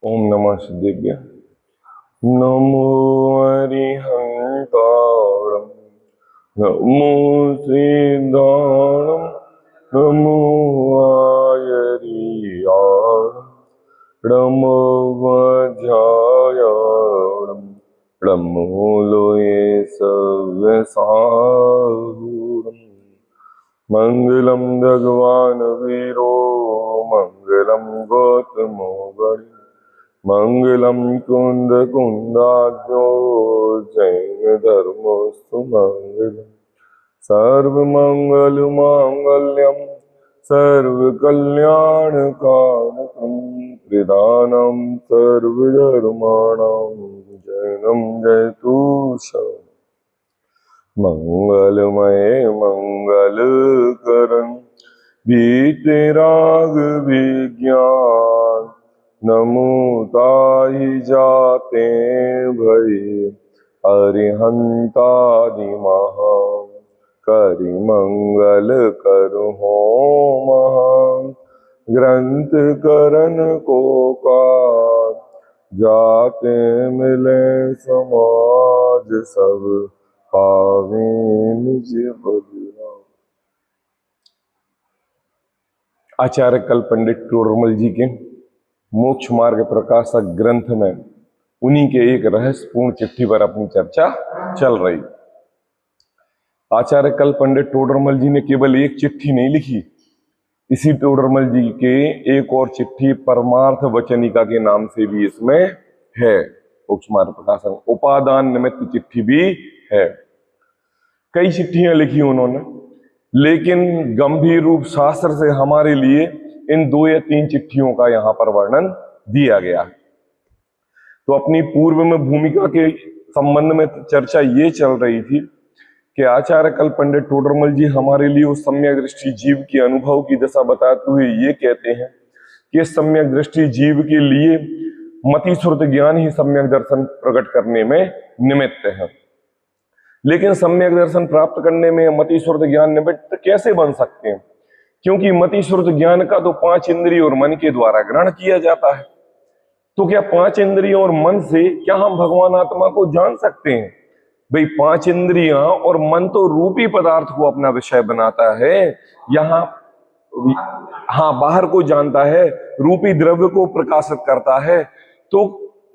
ओम नमः सिद्धेभ्य। नमो अरिहंताणं, नमो सिद्धाणं, नमो आयरियाणं, नमो वज्रायाणं, नमो लोये सव्यसारूढम्। मंगलम भगवान वीरो, मंगलम गौतमो बलि, मंगलम कुंद कुंदाख्यो, जैन धर्मोस्तु मंगलम। सर्वमंगल मांगल्यम सर्वकल्याणकारकं, प्रदानं सर्वधर्माणां जयनं जयतु शरणं। मंगलमय मंगल करण वीतराग विज्ञान, नमो ताहि जाते भय अरिहंतादि महा। करि मंगल करु हो महान, ग्रंथ करण को काज, जाते मिले समाज सब, पावे निज बलिराम। आचार्य कल पंडित टोडरमल जी के मोक्ष मार्ग प्रकाशक ग्रंथ में उन्हीं के एक रहस्यपूर्ण चिट्ठी पर अपनी चर्चा चल रही। आचार्य कल पंडित टोडरमल जी ने केवल एक चिट्ठी नहीं लिखी, इसी टोडरमल जी के एक और चिट्ठी परमार्थ वचनिका के नाम से भी इसमें है। मोक्ष मार्ग प्रकाशक उपादान निमित्त चिट्ठी भी है। कई चिट्ठियां लिखी उन्होंने, लेकिन गंभीर रूप शास्त्र से हमारे लिए इन 2 या 3 चिट्ठियों का यहां पर वर्णन दिया गया है। तो अपनी पूर्व में भूमिका के संबंध में चर्चा ये चल रही थी कि आचार्य कल पंडित टोडरमल जी हमारे लिए उस सम्यक दृष्टि जीव के अनुभव की दशा बताते हुए ये कहते हैं कि सम्यक दृष्टि जीव के लिए मति श्रुत ज्ञान ही सम्यक दर्शन प्रकट करने में निमित्त है। लेकिन सम्यक दर्शन प्राप्त करने में मति श्रुत ज्ञान निमित्त कैसे बन सकते हैं? क्योंकि मति श्रुत ज्ञान का तो 5 इंद्रिय और मन के द्वारा ग्रहण किया जाता है। तो क्या 5 इंद्रियों और मन से क्या हम भगवान आत्मा को जान सकते हैं? भाई 5 इंद्रियां और मन तो रूपी पदार्थ को अपना विषय बनाता है। यहाँ बाहर को जानता है, रूपी द्रव्य को प्रकाशित करता है। तो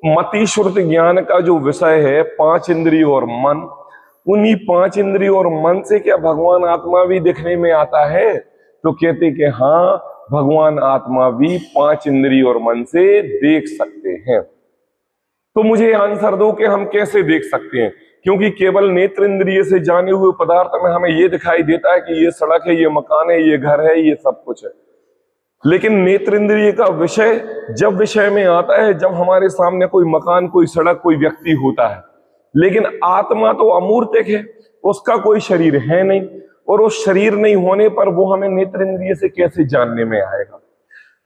मति श्रुत ज्ञान का जो विषय है 5 इंद्रिय और मन, उन्हीं 5 इंद्रिय और मन से क्या भगवान आत्मा भी दिखने में आता है? तो कहते कि हाँ, भगवान आत्मा भी 5 इंद्रिय और मन से देख सकते हैं। तो मुझे आंसर दो कि हम कैसे देख सकते हैं? क्योंकि केवल नेत्र इंद्रिय से जाने हुए पदार्थ में हमें यह दिखाई देता है कि ये सड़क है, ये मकान है, ये घर है, ये सब कुछ है। लेकिन नेत्र इंद्रिय का विषय जब विषय में आता है, जब हमारे सामने कोई मकान, कोई सड़क, कोई व्यक्ति होता है। लेकिन आत्मा तो अमूर्तिक है, उसका कोई शरीर है नहीं, और उस शरीर नहीं होने पर वो हमें नेत्र इंद्रिय से कैसे जानने में आएगा?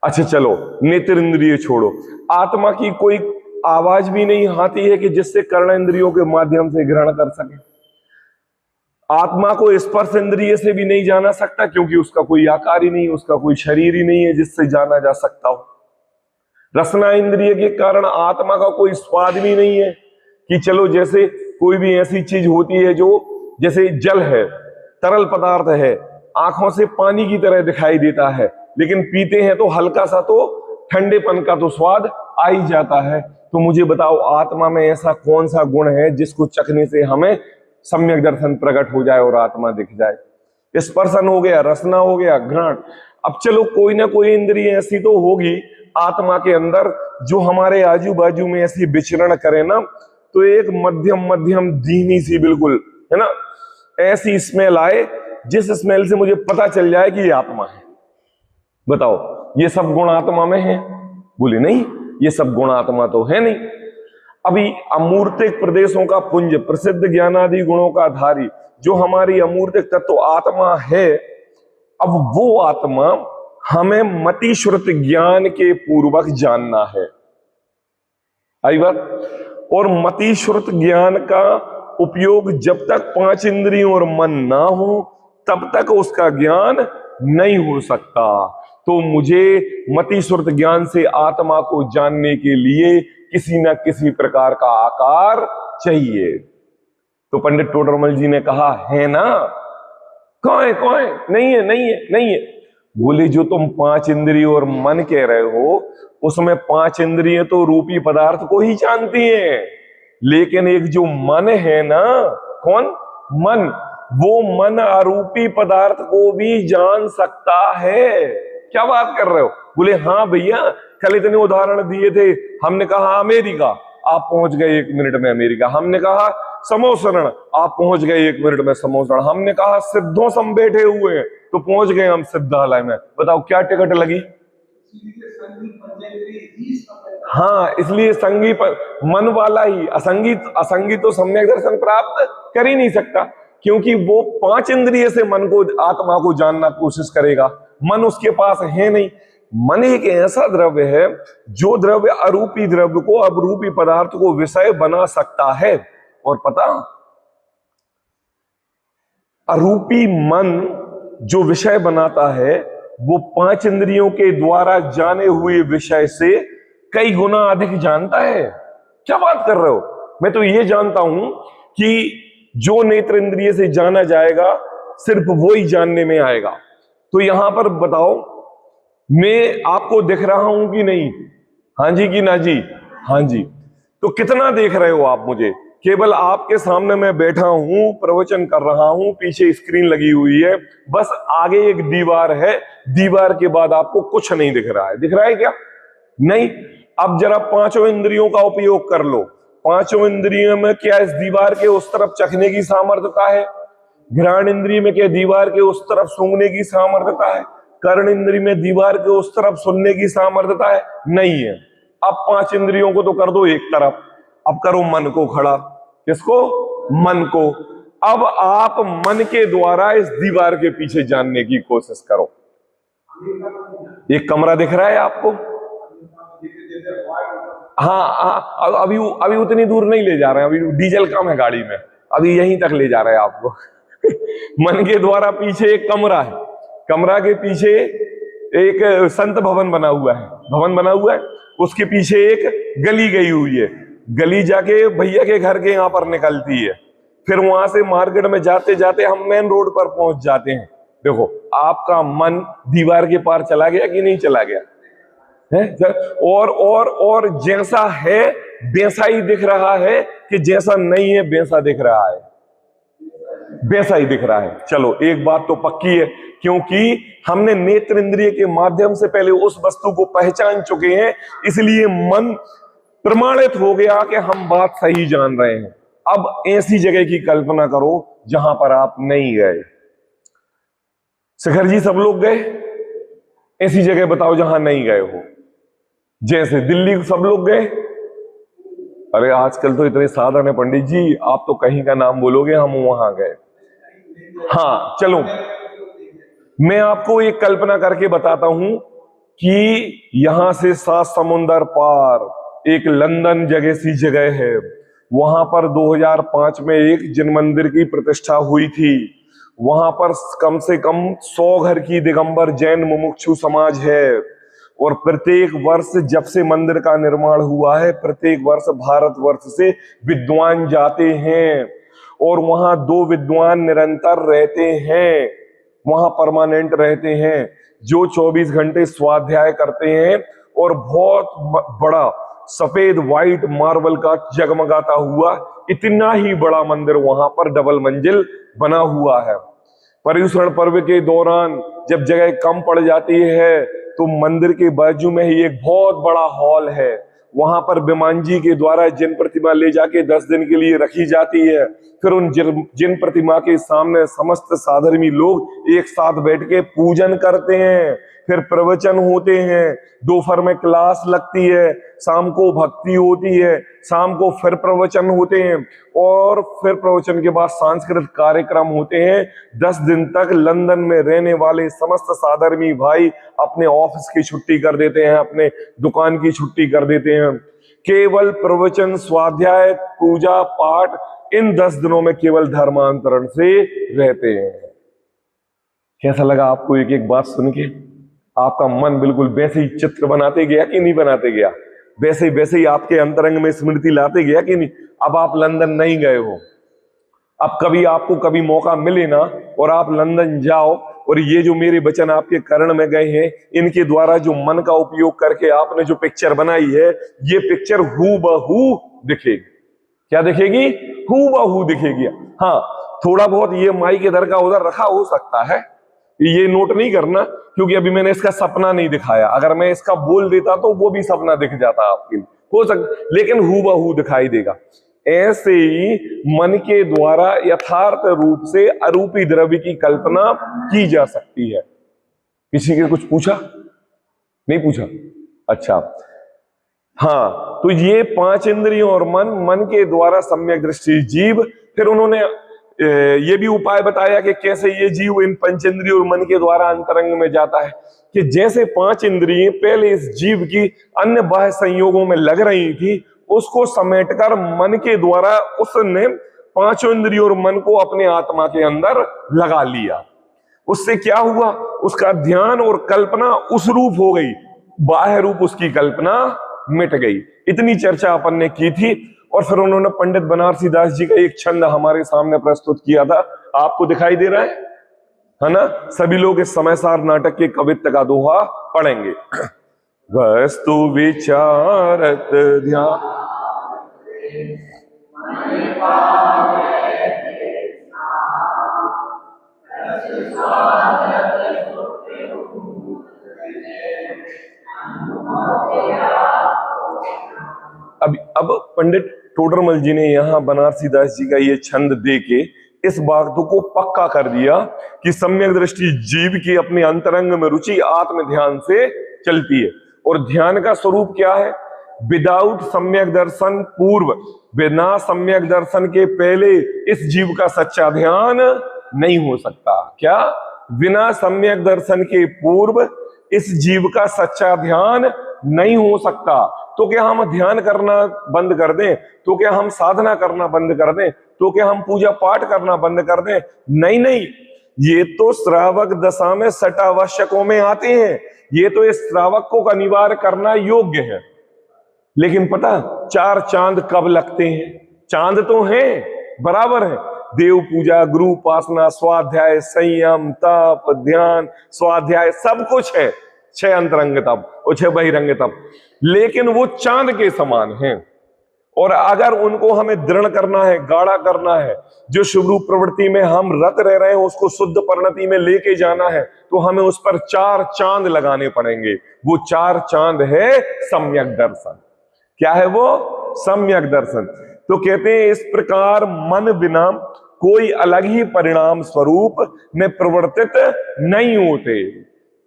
अच्छा चलो, नेत्र इंद्रिय छोड़ो, आत्मा की कोई आवाज भी नहीं आती है कि जिससे कर्ण इंद्रियों के माध्यम से ग्रहण कर सके। आत्मा को स्पर्श इंद्रिय से भी नहीं जाना सकता, क्योंकि उसका कोई आकार ही नहीं, उसका कोई शरीर ही नहीं है जिससे जाना जा सकता हो। रसना इंद्रिय के कारण आत्मा का कोई स्वाद भी नहीं है कि चलो, जैसे कोई भी ऐसी चीज होती है जो, जैसे जल है, तरल पदार्थ है, आंखों से पानी की तरह दिखाई देता है, लेकिन पीते हैं तो हल्का सा तो ठंडेपन का तो स्वाद आ ही जाता है। तो मुझे बताओ, आत्मा में ऐसा कौन सा गुण है जिसको चखने से हमें सम्यक दर्शन प्रकट हो जाए और आत्मा दिख जाए? स्पर्शन हो गया, रसना हो गया, घ्राण। अब चलो, कोई ना कोई इंद्रिय ऐसी तो होगी आत्मा के अंदर जो हमारे आजू बाजू में ऐसी विचरण करे ना, तो एक मध्यम मध्यम धीमी सी, बिल्कुल है ना, ऐसी स्मेल आए जिस स्मेल से मुझे पता चल जाए कि ये आत्मा है। बताओ, ये सब गुण आत्मा में है? बोले नहीं, ये सब गुण आत्मा तो है नहीं। अभी अमूर्तिक प्रदेशों का पुंज, प्रसिद्ध ज्ञानादि गुणों का धारी जो हमारी अमूर्तिक तत्व आत्मा है, अब वो आत्मा हमें मति श्रुत ज्ञान के पूर्वक जानना है। आई बात? और मति श्रुत ज्ञान का उपयोग जब तक 5 इंद्रियों और मन ना हो, तब तक उसका ज्ञान नहीं हो सकता। तो मुझे मति श्रुत ज्ञान से आत्मा को जानने के लिए किसी न किसी प्रकार का आकार चाहिए। तो पंडित टोडरमल जी ने कहा, है ना? कौन है? कौन है? नहीं है, नहीं है, नहीं है। बोले, जो तुम 5 इंद्रिय और मन कह रहे हो, उसमें 5 इंद्रिय तो रूपी पदार्थ को ही जानती हैं, लेकिन एक जो मन है ना, कौन? मन, वो मन अरूपी पदार्थ को भी जान सकता है। क्या बात कर रहे हो? बोले, हाँ भैया, कल इतने उदाहरण दिए थे। हमने कहा अमेरिका, आप पहुंच गए 1 मिनट में अमेरिका। हमने कहा समोसरण, आप पहुंच गए 1 मिनट में समोसरण। हमने कहा सिद्धों सम बैठे हुए हैं, तो पहुंच गए हम सिद्धालय में। बताओ क्या टिकट लगी? हाँ, इसलिए संगी मन वाला ही, असंगी तो सम्यक दर्शन प्राप्त कर ही नहीं सकता, क्योंकि वो 5 इंद्रिय से मन को, आत्मा को जानना कोशिश करेगा। मन उसके पास है नहीं। मन एक ऐसा द्रव्य है जो द्रव्य अरूपी द्रव्य को, अरूपी पदार्थ को विषय बना सकता है। और पता, अरूपी मन जो विषय बनाता है, वो 5 इंद्रियों के द्वारा जाने हुए विषय से कई गुना अधिक जानता है। क्या बात कर रहे हो? मैं तो ये जानता हूं कि जो नेत्र इंद्रिय से जाना जाएगा, सिर्फ वो ही जानने में आएगा। तो यहां पर बताओ, मैं आपको दिख रहा हूं कि नहीं? हाँ जी कि ना जी? हाँ जी। तो कितना देख रहे हो आप मुझे? केवल आपके सामने मैं बैठा हूं, प्रवचन कर रहा हूं, पीछे स्क्रीन लगी हुई है, बस आगे एक दीवार है, दीवार के बाद आपको कुछ नहीं दिख रहा है। दिख रहा है क्या? नहीं। अब जरा 5 इंद्रियों का उपयोग कर लो। 5 इंद्रियों में क्या इस दीवार के उस तरफ चखने की सामर्थ्यता है? घ्राण इंद्रिय में क्या दीवार के उस तरफ सूंघने की सामर्थ्यता है? कर्ण इंद्रिय में दीवार के उस तरफ सुनने की सामर्थ्यता है? नहीं है। अब 5 इंद्रियों को तो कर दो एक तरफ, अब करो मन को खड़ा। किसको? मन को। अब आप मन के द्वारा इस दीवार के पीछे जानने की कोशिश करो। एक कमरा दिख रहा है आपको? हाँ, अभी उतनी दूर नहीं ले जा रहे हैं, अभी डीजल कम है गाड़ी में, अभी यहीं तक ले जा रहे हैं आपको। मन के द्वारा पीछे एक कमरा है, कमरा के पीछे एक संत भवन बना हुआ है, उसके पीछे एक गली गई हुई है, गली जाके भैया के घर के यहाँ पर निकलती है, फिर वहां से मार्केट में जाते जाते हम मेन रोड पर पहुंच जाते हैं। देखो, आपका मन दीवार के पार चला गया कि नहीं चला गया है? और जैसा है वैसा ही दिख रहा है कि जैसा नहीं है वैसा दिख रहा है? वैसा ही दिख रहा है। चलो, एक बात तो पक्की है, क्योंकि हमने नेत्र इंद्रिय के माध्यम से पहले उस वस्तु को पहचान चुके हैं, इसलिए मन प्रमाणित हो गया कि हम बात सही जान रहे हैं। अब ऐसी जगह की कल्पना करो जहां पर आप नहीं गए। शिखर जी, सब लोग गए? ऐसी जगह बताओ जहां नहीं गए हो। जैसे दिल्ली सब लोग गए? अरे आजकल तो इतने साधन है पंडित जी, आप तो कहीं का नाम बोलोगे, हम वहां गए। हाँ चलो, मैं आपको एक कल्पना करके बताता हूं कि यहां से 7 समुंदर पार एक लंदन जगह सी जगह है, वहां पर 2005 में एक जिन मंदिर की प्रतिष्ठा हुई थी। वहां पर कम से कम 100 घर की दिगंबर जैन मुमुक्षु समाज है, और प्रत्येक वर्ष जब से मंदिर का निर्माण हुआ है, प्रत्येक वर्ष भारतवर्ष से विद्वान जाते हैं, और वहां 2 विद्वान निरंतर रहते हैं, वहां परमानेंट रहते हैं, जो 24 घंटे स्वाध्याय करते हैं, और बहुत बड़ा सफेद व्हाइट मार्बल का जगमगाता हुआ इतना ही बड़ा मंदिर वहां पर डबल मंजिल बना हुआ है। पर्युषण पर्व के दौरान जब जगह कम पड़ जाती है, तो मंदिर के बाजू में ही एक बहुत बड़ा हॉल है, वहां पर विमान जी के द्वारा जिन प्रतिमा ले जाके 10 दिन के लिए रखी जाती है। फिर उन जिन प्रतिमा के सामने समस्त साधर्मी लोग एक साथ बैठ के पूजन करते हैं, फिर प्रवचन होते हैं, दोपहर में क्लास लगती है, शाम को भक्ति होती है, शाम को फिर प्रवचन होते हैं, और फिर प्रवचन के बाद सांस्कृतिक कार्यक्रम होते हैं। 10 दिन तक लंदन में रहने वाले समस्त साधर्मी भाई अपने ऑफिस की छुट्टी कर देते हैं, अपने दुकान की छुट्टी कर देते हैं, केवल प्रवचन, स्वाध्याय, पूजा पाठ, इन 10 दिनों में केवल धर्मांतरण से रहते हैं। कैसा लगा आपको एक एक बात सुन के? आपका मन बिल्कुल वैसे ही चित्र बनाते गया कि नहीं बनाते गया, वैसे ही आपके अंतरंग में स्मृति लाते गया कि नहीं। अब आप लंदन नहीं गए हो, अब कभी आपको कभी मौका मिले ना और आप लंदन जाओ और ये जो मेरे वचन आपके कर्ण में गए हैं, इनके द्वारा जो मन का उपयोग करके आपने जो पिक्चर बनाई है, ये पिक्चर हूबहू दिखेगी। क्या दिखेगी? हूबहू दिखेगी। हाँ, थोड़ा बहुत ये माई के दर का उधर रखा हो सकता है, ये नोट नहीं करना, क्योंकि अभी मैंने इसका सपना नहीं दिखाया। अगर मैं इसका बोल देता तो वो भी सपना दिख जाता आपके लिए, हो सकता, लेकिन हूबहू दिखाई देगा। ऐसे ही मन के द्वारा यथार्थ रूप से अरूपी द्रव्य की कल्पना की जा सकती है। किसी के कुछ पूछा? नहीं पूछा? अच्छा, हाँ, तो ये 5 इंद्रियों और मन के द्वारा सम्यक दृष्टि जीव। फिर उन्होंने ये भी उपाय बताया कि कैसे ये जीव इन पंचेंद्रियों और मन के द्वारा अंतरंग में जाता है, कि जैसे 5 इंद्रियां पहले इस जीव की अन्य बाह्य संयोगों में लग रही थी, उसको समेटकर मन के द्वारा उसने 5 इंद्रियों और मन को अपने आत्मा के अंदर लगा लिया। उससे क्या हुआ? उसका ध्यान और कल्पना उस रूप हो गई, बाह्य रूप उसकी कल्पना मिट गई। इतनी चर्चा अपन ने की थी। और फिर उन्होंने पंडित बनारसी दास जी का एक छंद हमारे सामने प्रस्तुत किया था, आपको दिखाई दे रहा है ना? सभी लोग इस समयसार नाटक के कवित्व का दोहा पढ़ेंगे। वस्तु विचारत ध्यान अब पंडित टोडरमल जी ने यहाँ बनारसी दास जी का ये छंद देके इस बात को पक्का कर दिया कि सम्यक दृष्टि जीव की अपने अंतरंग में रुचि आत्म ध्यान से चलती है। और ध्यान का स्वरूप क्या है? विदाउट सम्यक दर्शन पूर्व, बिना सम्यक दर्शन के पहले इस जीव का सच्चा ध्यान नहीं हो सकता। क्या? बिना सम्यक दर्शन के पूर्व इस जीव का सच्चा ध्यान नहीं हो सकता। तो क्या हम ध्यान करना बंद कर दें? तो क्या हम साधना करना बंद कर दें? तो क्या हम पूजा पाठ करना बंद कर दें? नहीं नहीं, ये तो श्रावक दशा में सटावश्यकों में आते हैं। ये तो इस श्रावक को अनिवार्य करना योग्य है। लेकिन पता 4 चांद कब लगते हैं? चांद तो हैं, बराबर है। देव पूजा, गुरु उपासना, स्वाध्याय, संयम, तप, ध्यान, स्वाध्याय, सब कुछ है। 6 अंतरंग तप और 6 बहिरंग तप, लेकिन वो चांद के समान हैं। और अगर उनको हमें दृढ़ करना है, गाढ़ा करना है, जो शुभ रूप प्रवृत्ति में हम रत रह रहे हैं उसको शुद्ध परिणति में लेके जाना है, तो हमें उस पर 4 चांद लगाने पड़ेंगे। वो 4 चांद है सम्यक दर्शन। क्या है वो? सम्यक दर्शन। तो कहते हैं इस प्रकार मन बिना कोई अलग ही परिणाम स्वरूप में प्रवर्तित नहीं होते।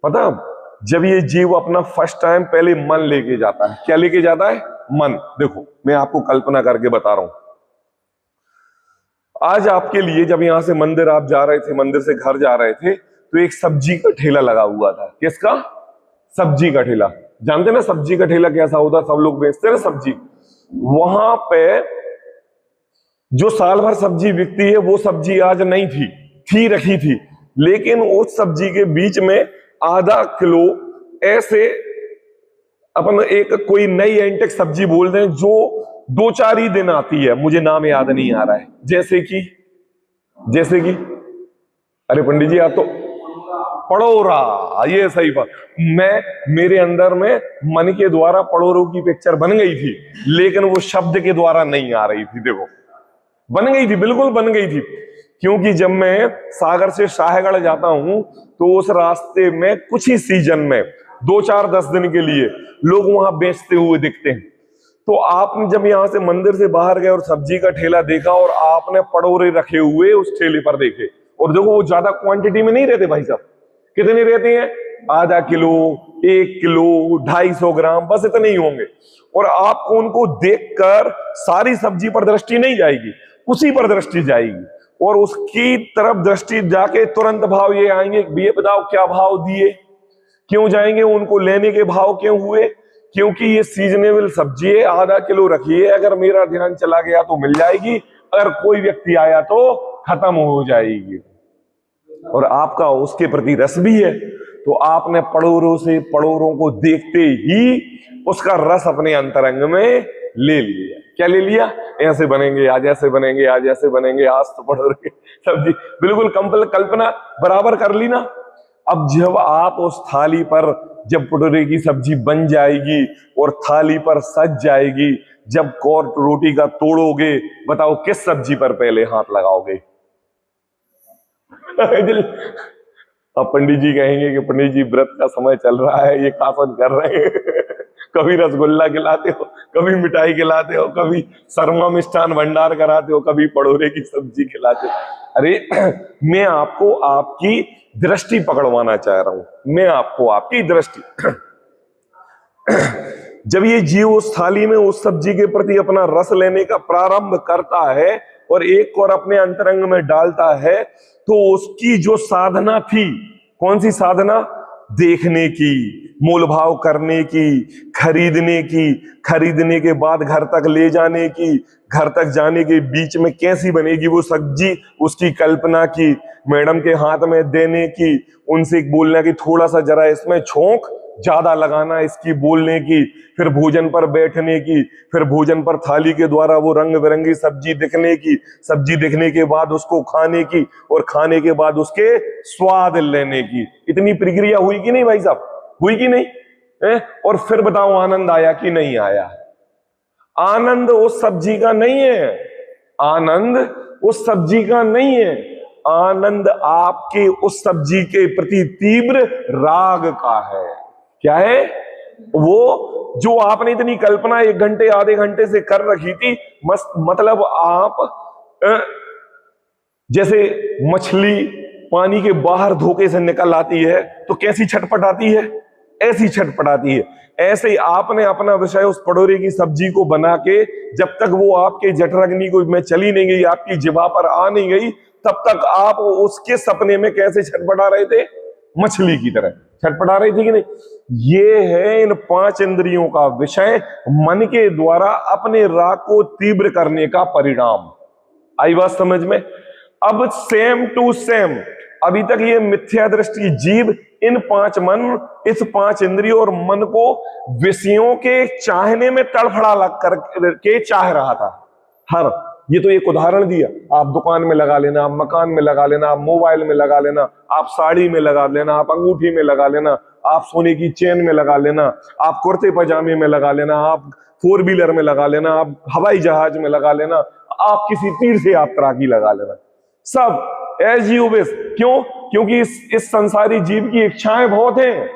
पता, जब ये जीव अपना फर्स्ट टाइम पहले मन लेके जाता है, क्या लेके जाता है? मन। देखो मैं आपको कल्पना करके बता रहा हूं। आज आपके लिए जब यहां से मंदिर आप जा रहे थे, मंदिर से घर जा रहे थे, तो एक सब्जी का ठेला लगा हुआ था। किसका? सब्जी का ठेला। जानते ना सब्जी का ठेला कैसा होता? सब लोग बेचते हैं ना सब्जी। वहां पे जो साल भर सब्जी बिकती है वो सब्जी आज नहीं थी रखी थी, लेकिन उस सब्जी के बीच में आधा किलो ऐसे अपन एक कोई नई एंटेक सब्जी बोल दें जो 2-4 ही दिन आती है, मुझे नाम याद नहीं आ रहा है। जैसे कि अरे पंडित जी आप तो पड़ोरा, ये सही बात। मेरे अंदर में मन के द्वारा पड़ोरों की पिक्चर बन गई थी, लेकिन वो शब्द के द्वारा नहीं आ रही थी। देखो बन गई थी, बिल्कुल बन गई थी। क्योंकि जब मैं सागर से शाहगढ़ जाता हूं तो उस रास्ते में कुछ ही सीजन में 2-4-10 दिन के लिए लोग वहां बेचते हुए दिखते हैं। तो आपने जब यहां से मंदिर से बाहर गए और सब्जी का ठेला देखा और आपने पड़ोरे रखे हुए उस ठेले पर देखे, और देखो वो ज्यादा क्वांटिटी में नहीं रहते भाई साहब। कितने रहते हैं? आधा किलो, 1 किलो, 250 ग्राम, बस इतने ही होंगे। और आपको उनको देखकर सारी सब्जी पर दृष्टि नहीं जाएगी, उसी पर दृष्टि जाएगी। और उसकी तरफ दृष्टि जाके तुरंत भाव ये आएंगे, ये बताओ क्या भाव दिए? क्यों जाएंगे? उनको लेने के भाव क्यों हुए? क्योंकि ये सीजनेबल सब्जी है, आधा किलो रखिए, अगर मेरा ध्यान चला गया तो मिल जाएगी, अगर कोई व्यक्ति आया तो खत्म हो जाएगी। और आपका उसके प्रति रस भी है, तो आपने पड़ोरों को देखते ही उसका रस अपने अंतरंग में ले लिया। क्या ले लिया? ऐसे बनेंगे आज, ऐसे बनेंगे आज, ऐसे बनेंगे आज, तो पड़ोरे सब्जी बिल्कुल कल्पना बराबर कर ली ना। अब जब आप उस थाली पर, जब पटोरे की सब्जी बन जाएगी और थाली पर सज जाएगी, जब कौर रोटी का तोड़ोगे, बताओ किस सब्जी पर पहले हाथ लगाओगे? अब पंडित जी कहेंगे कि पंडित जी व्रत का समय चल रहा है, ये कासन कर रहे हैं कभी रसगुल्ला खिलाते हो, कभी मिठाई खिलाते हो, कभी शर्मा मिष्ठान भंडार कराते हो, कभी पड़ोरे की सब्जी खिलाते हो। अरे मैं आपको आपकी दृष्टि पकड़वाना चाह रहा हूं, मैं आपको आपकी दृष्टि जब ये जीव उस थाली में उस सब्जी के प्रति अपना रस लेने का प्रारंभ करता है और एक और अपने अंतरंग में डालता है, तो उसकी जो साधना थी, कौन सी साधना? देखने की, मोलभाव करने की, खरीदने के बाद घर तक ले जाने की, घर तक जाने के बीच में कैसी बनेगी वो सब्जी, उसकी कल्पना की, मैडम के हाथ में देने की, उनसे बोलने की थोड़ा सा जरा इसमें छोंक ज्यादा लगाना इसकी बोलने की, फिर भोजन पर बैठने की, फिर भोजन पर थाली के द्वारा वो रंग बिरंगी सब्जी दिखने की, सब्जी दिखने के बाद उसको खाने की, और खाने के बाद उसके स्वाद लेने की। इतनी प्रक्रिया हुई कि नहीं भाई साहब? हुई कि नहीं? और फिर बताओ आनंद आया कि नहीं आया? आनंद उस सब्जी का नहीं है, आनंद उस सब्जी का नहीं है, आनंद आपके उस सब्जी के प्रति तीव्र राग का है। क्या है वो? जो आपने इतनी कल्पना 1 घंटे आधे घंटे से कर रखी थी, मतलब आप जैसे मछली पानी के बाहर धोखे से निकल आती है तो कैसी छटपटाती है, ऐसी छटपटाती है। ऐसे ही आपने अपना विषय उस पड़ोरे की सब्जी को बना के, जब तक वो आपके जठराग्नि को में चली नहीं गई, आपकी जिभा पर आ नहीं गई, तब तक आप उसके सपने में कैसे छटपटा रहे थे? मछली की तरह छटपटा रही थी कि नहीं? ये है इन 5 इंद्रियों का विषय, मन के द्वारा अपने राग को तीव्र करने का परिणाम। आई बात समझ में? अब सेम टू सेम, अभी तक ये मिथ्या दृष्टि जीव इन 5 मन, इस 5 इंद्रियों और मन को विषयों के चाहने में तड़फड़ा लग करके चाह रहा था। ये तो एक उदाहरण दिया। आप दुकान में लगा लेना, आप मकान में लगा लेना, आप मोबाइल में लगा लेना, आप साड़ी में लगा लेना, आप अंगूठी में लगा लेना, आप सोने की चेन में लगा लेना, आप कुर्ते पजामे में लगा लेना, आप 4 व्हीलर में लगा लेना, आप हवाई जहाज में लगा लेना, आप किसी तीर्थ यात्रा की लगा लेना, सब एज यू विश। क्यों? क्योंकि इस संसारी जीव की इच्छाएं बहुत हैं,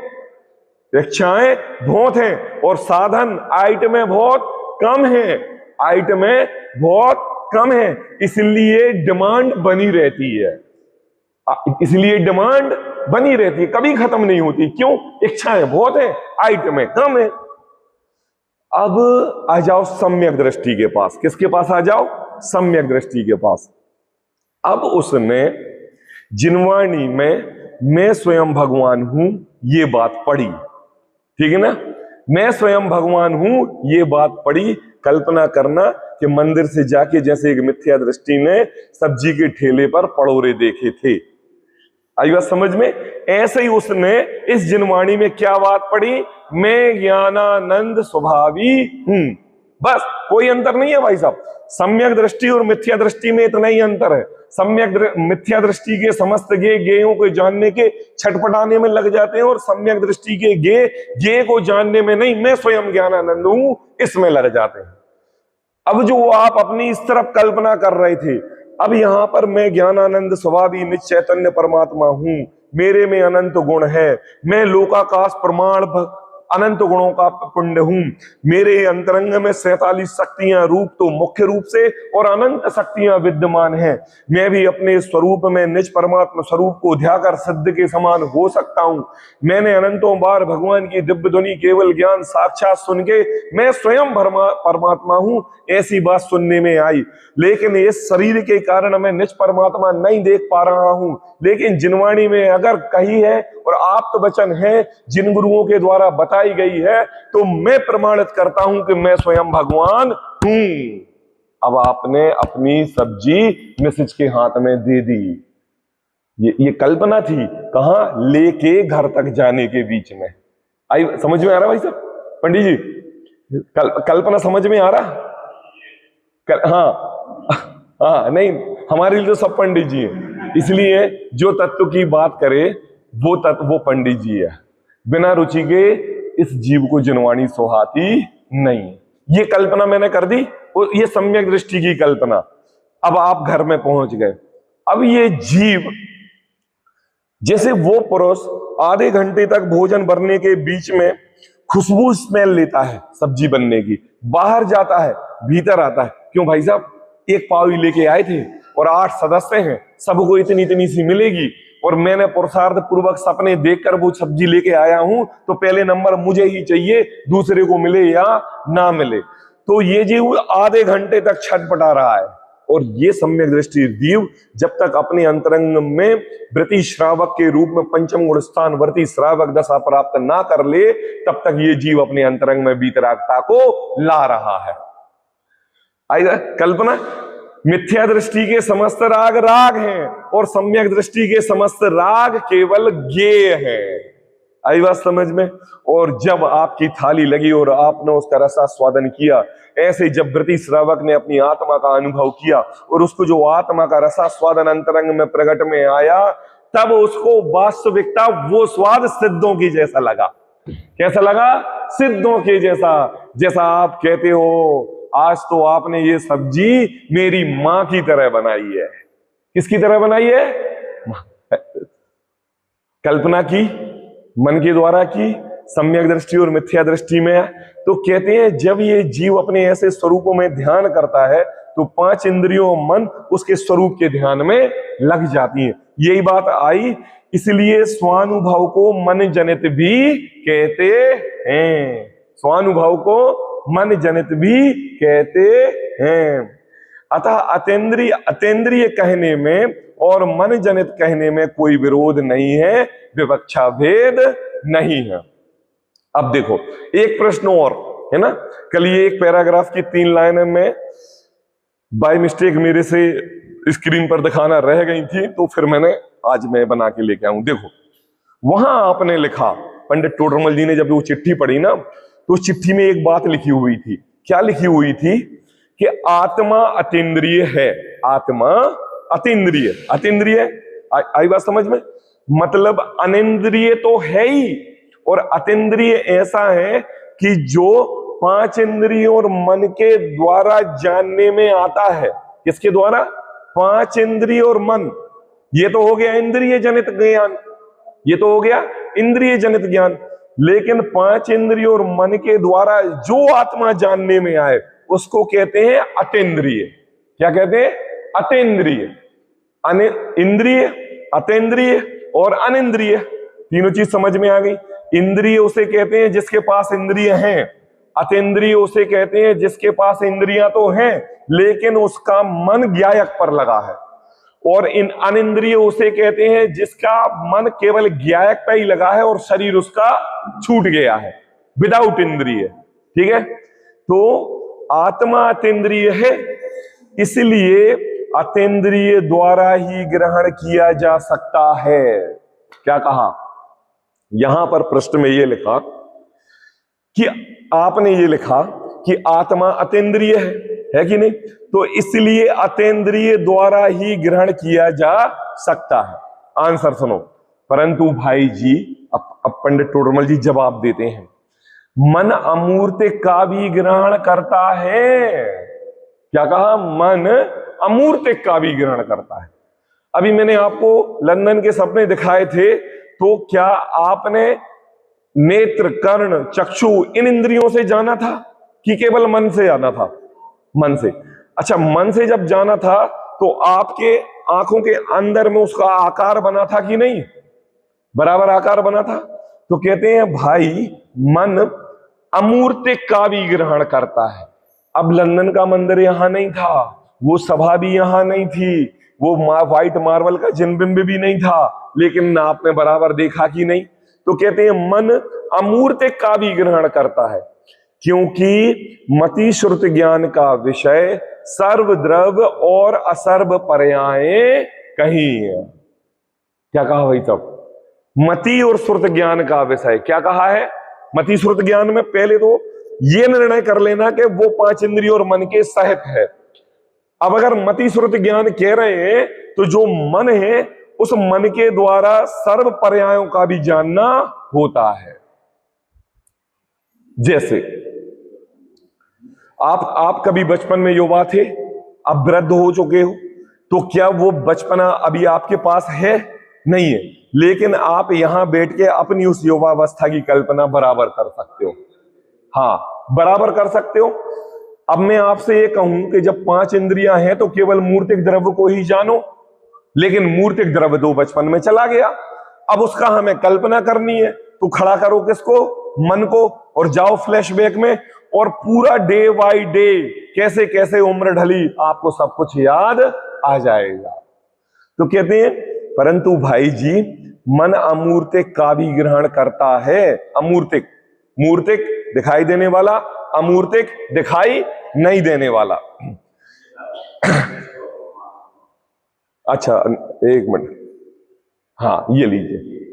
इच्छाएं बहुत हैं और साधन आइटमें बहुत कम है, आइटमें बहुत कम है, इसलिए डिमांड बनी रहती है, इसलिए डिमांड बनी रहती है, कभी खत्म नहीं होती। क्यों? इच्छाएं बहुत है, आइटमें कम है। अब आ जाओ सम्यक दृष्टि के पास। किसके पास आ जाओ? सम्यक दृष्टि के पास। अब उसने जिनवाणी में मैं स्वयं भगवान हूं ये बात पढ़ी, ठीक है ना? मैं स्वयं भगवान हूं ये बात पढ़ी। कल्पना करना कि मंदिर से जाके जैसे एक मिथ्या दृष्टि ने सब्जी के ठेले पर पड़ोरे देखे थे, आई बात समझ में? ऐसे ही उसने इस जिनवाणी में क्या बात पढ़ी? मैं ज्ञानानंद स्वभावी हूं। बस, कोई अंतर नहीं है भाई साहब। सम्यक दृष्टि और मिथ्या दृष्टि में इतना ही अंतर है। मिथ्या दृष्टि के समस्त गेयों को जानने के छटपटाने में लग जाते हैं और सम्यक दृष्टि के गे को जानने में नहीं, मैं स्वयं ज्ञानानंद हूं, इसमें लग जाते हैं। अब जो आप अपनी इस तरफ कल्पना कर रहे थे, अब यहां पर मैं ज्ञानानंद स्वभावी निज चैतन्य परमात्मा हूं, मेरे में अनंत गुण है, मैं लोकाकाश प्रमाण अनंत गुणों का पिंड हूं, मेरे अंतरंग में 47 शक्तियां रूप तो मुख्य रूप से और अनंत शक्तियां विद्यमान हैं। मैं भी अपने स्वरूप में निज परमात्मा स्वरूप को ध्याकर सिद्ध के समान हो सकता हूं। मैंने अनंतों बार भगवान की दिव्य ध्वनि केवल ज्ञान साक्षात सुन के मैं स्वयं परमात्मा हूं ऐसी बात सुनने में आई, लेकिन इस शरीर के कारण मैं निज परमात्मा नहीं देख पा रहा हूं। लेकिन जिनवाणी में अगर कही है और आप्त वचन है, जिन गुरुओं के द्वारा बताई गई है, तो मैं प्रमाणित करता हूं कि मैं स्वयं भगवान हूं। अब आपने अपनी सब्जी मिसेज के हाथ में दे दी, ये कल्पना थी, कहां? लेके घर तक जाने के बीच में। आई समझ में आ रहा भाई साहब? पंडित जी कल्पना समझ में आ रहा? हाँ हाँ, नहीं हमारे लिए तो सब पंडित जी हैं, इसलिए जो तत्व की बात करे वो तत्व वो पंडित जी है। बिना रुचि के इस जीव को जिनवाणी सोहाती नहीं। ये कल्पना मैंने कर दी, और ये सम्यक दृष्टि की कल्पना। अब आप घर में पहुंच गए। अब ये जीव, जैसे वो पुरुष आधे घंटे तक भोजन बनने के बीच में खुशबू स्मेल लेता है सब्जी बनने की, बाहर जाता है, भीतर आता है। क्यों भाई साहब? एक पाव ही लेके आए थे और 8 सदस्य हैं, सबको इतनी इतनी सी मिलेगी, और मैंने पुरुषार्थ पूर्वक सपने देखकर वो सब्जी लेके आया हूं, तो पहले नंबर मुझे ही चाहिए, दूसरे को मिले या ना मिले। तो ये जीव आधे घंटे तक छटपटा रहा है। और ये सम्यक दृष्टि जीव जब तक अपने अंतरंग में वृत्ति श्रावक के रूप में पंचम गुण स्थान वर्ती श्रावक दशा प्राप्त ना कर ले, तब तक ये जीव अपने अंतरंग में वीतरागता को ला रहा है। आएगा कल्पना? मिथ्या दृष्टि के समस्त राग राग हैं, और सम्यक दृष्टि के समस्त राग केवल ज्ञेय हैं। आई बात समझ में? और जब आपकी थाली लगी और आपने उसका रसास्वादन किया, ऐसे जब वृत्ति श्रावक ने अपनी आत्मा का अनुभव किया और उसको जो आत्मा का रसास्वादन अंतरंग में प्रकट में आया, तब उसको वास्तविकता वो स्वाद सिद्धों की जैसा लगा। कैसा लगा? सिद्धों के जैसा। जैसा आप कहते हो आज तो आपने ये सब्जी मेरी मां की तरह बनाई है। किसकी तरह बनाई है? कल्पना की, मन के द्वारा की, सम्यक दृष्टि और मिथ्या दृष्टि में। तो कहते हैं जब ये जीव अपने ऐसे स्वरूपों में ध्यान करता है तो 5 इंद्रियों मन उसके स्वरूप के ध्यान में लग जाती हैं। यही बात आई, इसलिए स्वानुभव को मन जनित भी कहते हैं। स्वानुभव को मन जनित भी कहते हैं। अतः अतेंद्रिय अतेंद्रिय कहने में और मन जनित कहने में कोई विरोध नहीं है, विवक्षा भेद नहीं है। अब देखो एक प्रश्न और है ना, कल ये एक पैराग्राफ की 3 लाइनें में बाय मिस्टेक मेरे से स्क्रीन पर दिखाना रह गई थी, तो फिर मैंने आज मैं बना के लेके आऊं। देखो वहां आपने लिखा, पंडित टोडरमल जी ने जब वो चिट्ठी पढ़ी ना, तो उस चिट्ठी में एक बात लिखी हुई थी। क्या लिखी हुई थी? कि आत्मा अतीन्द्रिय है। आत्मा अतीन्द्रिय, अतीन्द्रिय आई बात समझ में? मतलब अनिंद्रिय तो है ही, और अतीन्द्रिय ऐसा है कि जो 5 इंद्रियों और मन के द्वारा जानने में आता है। किसके द्वारा? 5 इंद्रिय और मन। ये तो हो गया इंद्रिय जनित ज्ञान, ये तो हो गया इंद्रिय जनित ज्ञान। लेकिन 5 इंद्रियों और मन के द्वारा जो आत्मा जानने में आए उसको कहते हैं अतीन्द्रिय। क्या कहते हैं? अतीन्द्रिय। इंद्रिय, अतीन्द्रिय और अनिंद्रिय, तीनों चीज समझ में आ गई। इंद्रिय उसे कहते हैं जिसके पास इंद्रिय हैं, अतीन्द्रिय उसे कहते हैं जिसके पास इंद्रियां तो हैं लेकिन उसका मन ज्ञायक पर लगा है, और इन अनिंद्रिय उसे कहते हैं जिसका मन केवल ज्ञायक पे ही लगा है और शरीर उसका छूट गया है, विदाउट इंद्रिय। ठीक है, तो आत्मा अतीन्द्रिय है, इसलिए अतीन्द्रिय द्वारा ही ग्रहण किया जा सकता है। क्या कहा? यहां पर प्रश्न में यह लिखा कि आपने ये लिखा कि आत्मा अतीन्द्रिय है कि नहीं? तो इसलिए अतीन्द्रिय द्वारा ही ग्रहण किया जा सकता है। आंसर सुनो। परंतु भाई जी अब पंडित टोडरमल जी जवाब देते हैं, मन अमूर्त का भी ग्रहण करता है। क्या कहा? मन अमूर्त का भी ग्रहण करता है। अभी मैंने आपको लंदन के सपने दिखाए थे, तो क्या आपने नेत्र, कर्ण, चक्षु इन इंद्रियों से जाना था कि केवल मन से जाना था? मन से। अच्छा, मन से जब जाना था तो आपके आंखों के अंदर में उसका आकार बना था कि नहीं? बराबर आकार बना था। तो कहते हैं भाई मन अमूर्त का भी ग्रहण करता है। अब लंदन का मंदिर यहां नहीं था, वो सभा भी यहां नहीं थी, वो व्हाइट मार्बल का जिनबिंब भी नहीं था, लेकिन आपने बराबर देखा कि नहीं? तो कहते हैं मन अमूर्त का भी ग्रहण करता है, क्योंकि मति श्रुत ज्ञान का विषय सर्व द्रव्य और असर्व पर्याय कहीं है। क्या कहा भाई साहब? मति और श्रुत ज्ञान का विषय। क्या कहा है? मति श्रुत ज्ञान में पहले तो ये निर्णय कर लेना कि वो पांच इंद्रिय और मन के सहित है। अब अगर मति श्रुत ज्ञान कह रहे हैं तो जो मन है उस मन के द्वारा सर्व पर्यायों का भी जानना होता है। जैसे आप कभी बचपन में युवा थे, अब वृद्ध हो चुके हो, तो क्या वो बचपना अभी आपके पास है? नहीं है, लेकिन आप यहां बैठ के अपनी उस युवावस्था की कल्पना बराबर कर सकते हो। हाँ, बराबर कर सकते हो। अब मैं आपसे ये कहूं कि जब पांच इंद्रियां हैं तो केवल मूर्तिक द्रव्य को ही जानो, लेकिन मूर्तिक द्रव्य तो बचपन में चला गया। अब उसका हमें कल्पना करनी है, तो खड़ा करो किसको? मन को, और जाओ फ्लैशबैक में, और पूरा डे बाय डे कैसे कैसे उम्र ढली आपको सब कुछ याद आ जाएगा। तो कहते हैं परंतु भाई जी मन अमूर्तिक का भी ग्रहण करता है। अमूर्तिक, मूर्तिक दिखाई देने वाला, अमूर्तिक दिखाई नहीं देने वाला। अच्छा एक मिनट, हाँ ये लीजिए।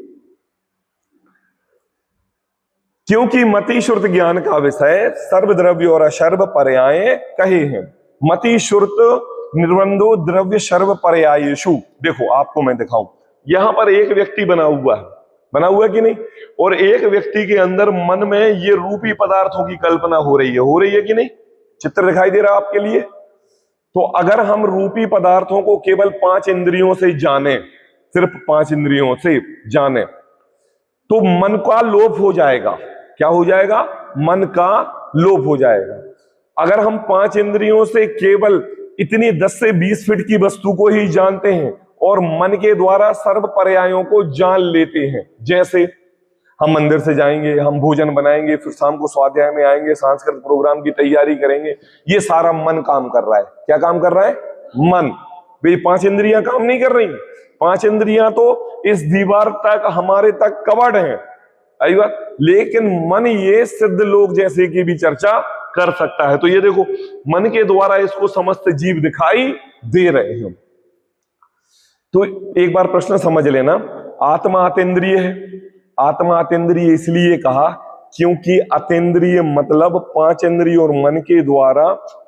क्योंकि मति श्रुत ज्ञान का विषय सर्वद्रव्य और अशर्व पर्याय कहे हैं। मति श्रुत निर्बंधो द्रव्य सर्व पर्यायेषु। देखो आपको मैं दिखाऊं, यहां पर एक व्यक्ति बना हुआ है कि नहीं, और एक व्यक्ति के अंदर मन में ये रूपी पदार्थों की कल्पना हो रही है कि नहीं? चित्र दिखाई दे रहा है आपके लिए? तो अगर हम रूपी पदार्थों को केवल पांच इंद्रियों से जाने, सिर्फ पांच इंद्रियों से जाने, तो मन का लोप हो जाएगा। क्या हो जाएगा? मन का लोप हो जाएगा। अगर हम पांच इंद्रियों से केवल इतनी 10 से 20 फीट की वस्तु को ही जानते हैं और मन के द्वारा सर्व पर्यायों को जान लेते हैं, जैसे हम मंदिर से जाएंगे, हम भोजन बनाएंगे, फिर शाम को स्वाध्याय में आएंगे, सांस्कृतिक प्रोग्राम की तैयारी करेंगे, ये सारा मन काम कर रहा है। क्या काम कर रहा है? मन। भाई पांच इंद्रियां काम नहीं कर रही, पांच इंद्रियां तो इस दीवार तक, हमारे तक कवर्ड हैं, आई बात, लेकिन मन ये सिद्ध लोग जैसे की भी चर्चा कर सकता है। तो ये देखो मन के द्वारा इसको समस्त जीव दिखाई दे रहे हैं। तो एक बार प्रश्न समझ लेना, आत्मा अतीन्द्रिय है। आत्मा अतीन्द्रिय इसलिए कहा क्योंकि अतीन्द्रिय मतलब पांच इंद्रिय और मन के द्वारा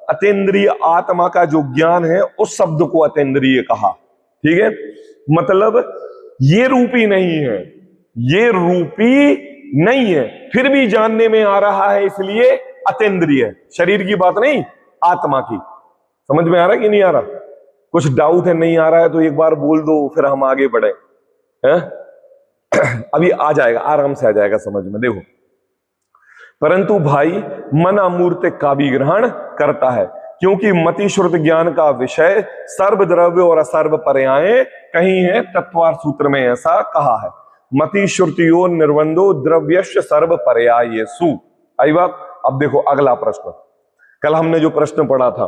अतीन्द्रिय आत्मा का जो ज्ञान है उस शब्द को अतीन्द्रिय कहा। ठीक है, मतलब ये रूपी नहीं है, ये रूपी नहीं है, फिर भी जानने में आ रहा है, इसलिए अतीन्द्रिय। शरीर की बात नहीं, आत्मा की। समझ में आ रहा है कि नहीं आ रहा? कुछ डाउट है, नहीं आ रहा है तो एक बार बोल दो, फिर हम आगे बढ़े हैं। अभी आ जाएगा, आराम से आ जाएगा समझ में। देखो, परंतु भाई मन अमूर्तिक का भी ग्रहण करता है, क्योंकि मति श्रुत ज्ञान का विषय सर्वद्रव्य और असर्व पर्याय कहीं है। तत्वार सूत्र में ऐसा कहा है, मति श्रुतियो निर्बंधो द्रव्यस्य सर्व पर्यायेषु। आई बात। अब देखो अगला प्रश्न, कल हमने जो प्रश्न पढ़ा था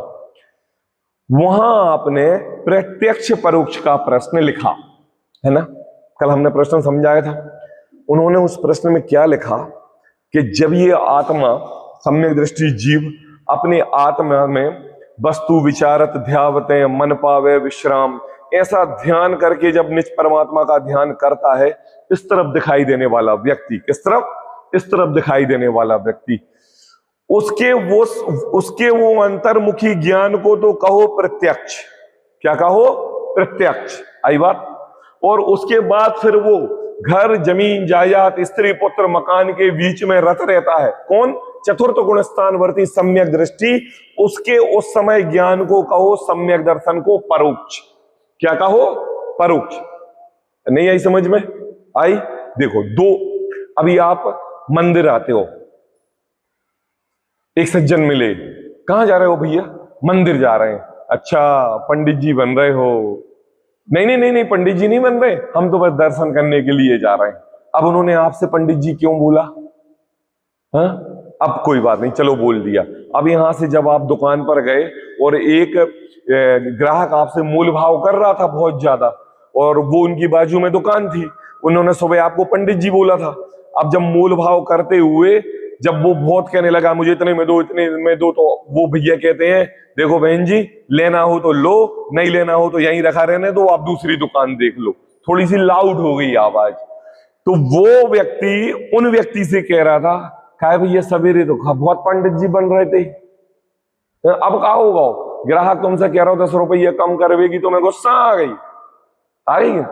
वहां आपने प्रत्यक्ष परोक्ष का प्रश्न लिखा है ना? कल हमने प्रश्न समझाया था। उन्होंने उस प्रश्न में क्या लिखा कि जब ये आत्मा सम्यक दृष्टि जीव अपने आत्मा में वस्तु विचारत ध्यावते मन पावे विश्राम, ऐसा ध्यान करके जब निज परमात्मा का ध्यान करता है, इस तरफ दिखाई देने वाला व्यक्ति, किस तरफ? इस तरफ दिखाई देने वाला व्यक्ति, उसके वो अंतर्मुखी ज्ञान को तो कहो प्रत्यक्ष। क्या कहो? प्रत्यक्ष। आई बात। और उसके बाद फिर वो घर जमीन जायदाद स्त्री पुत्र मकान के बीच में रत रहता है। कौन? चतुर्थ गुण स्थानवर्ती सम्यक दृष्टि, उसके उस समय ज्ञान को कहो सम्यक दर्शन को परोक्ष। क्या कहो? परोक्ष। नहीं आई समझ में? आई। देखो दो, अभी आप मंदिर आते हो, एक सज्जन मिले, कहां जा रहे हो भैया? मंदिर जा रहे हैं। अच्छा पंडित जी बन रहे हो? नहीं पंडित जी नहीं बन रहे, हम तो बस दर्शन करने के लिए जा रहे हैं। अब उन्होंने आपसे पंडित जी क्यों बोला? हाँ, अब कोई बात नहीं, चलो बोल दिया। अब यहां से जब आप दुकान पर गए और एक ग्राहक आपसे मोल भाव कर रहा था बहुत ज्यादा, और वो उनकी बाजू में दुकान थी, उन्होंने सुबह आपको पंडित जी बोला था। अब जब मोल भाव करते हुए जब वो बहुत कहने लगा मुझे इतने में दो, इतने में दो, तो वो भैया कहते हैं देखो बहन जी, लेना हो तो लो, नहीं लेना हो तो यहीं रखा रहने दो, आप दूसरी दुकान देख लो। थोड़ी सी लाउड हो गई आवाज। तो वो व्यक्ति उन व्यक्ति से कह रहा था, कहा भैया सवेरे तो बहुत पंडित जी बन रहे थे, अब कहा होगा ग्राहक तुमसे कह रहा हो 10 रुपये कम करवेगी, तो मैं गुस्सा आ गई।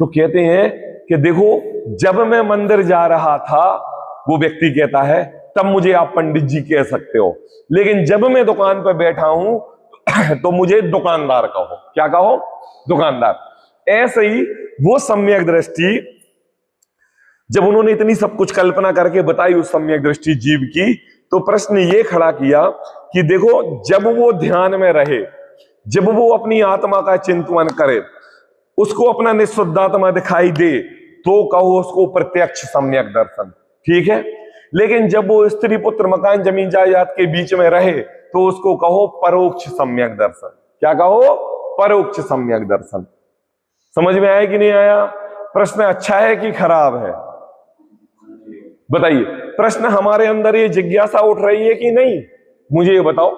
तो कहते हैं कि देखो जब मैं मंदिर जा रहा था, वो व्यक्ति कहता है, तब मुझे आप पंडित जी कह सकते हो, लेकिन जब मैं दुकान पर बैठा हूं तो मुझे दुकानदार कहो। क्या कहो? दुकानदार। ऐसे ही वो सम्यक दृष्टि, जब उन्होंने इतनी सब कुछ कल्पना करके बताई उस सम्यक दृष्टि जीव की, तो प्रश्न ये खड़ा किया कि देखो जब वो ध्यान में रहे, जब वो अपनी आत्मा का चिंतन करे, उसको अपना निःशुद्धात्मा दिखाई दे, तो कहो उसको प्रत्यक्ष सम्यक दर्शन, ठीक है। लेकिन जब वो स्त्री पुत्र मकान जमीन जायदाद के बीच में रहे, तो उसको कहो परोक्ष सम्यक दर्शन। क्या कहो? परोक्ष सम्यक दर्शन। समझ में आया कि नहीं आया? प्रश्न अच्छा है कि खराब है? बताइए। प्रश्न हमारे अंदर ये जिज्ञासा उठ रही है कि नहीं? मुझे ये बताओ,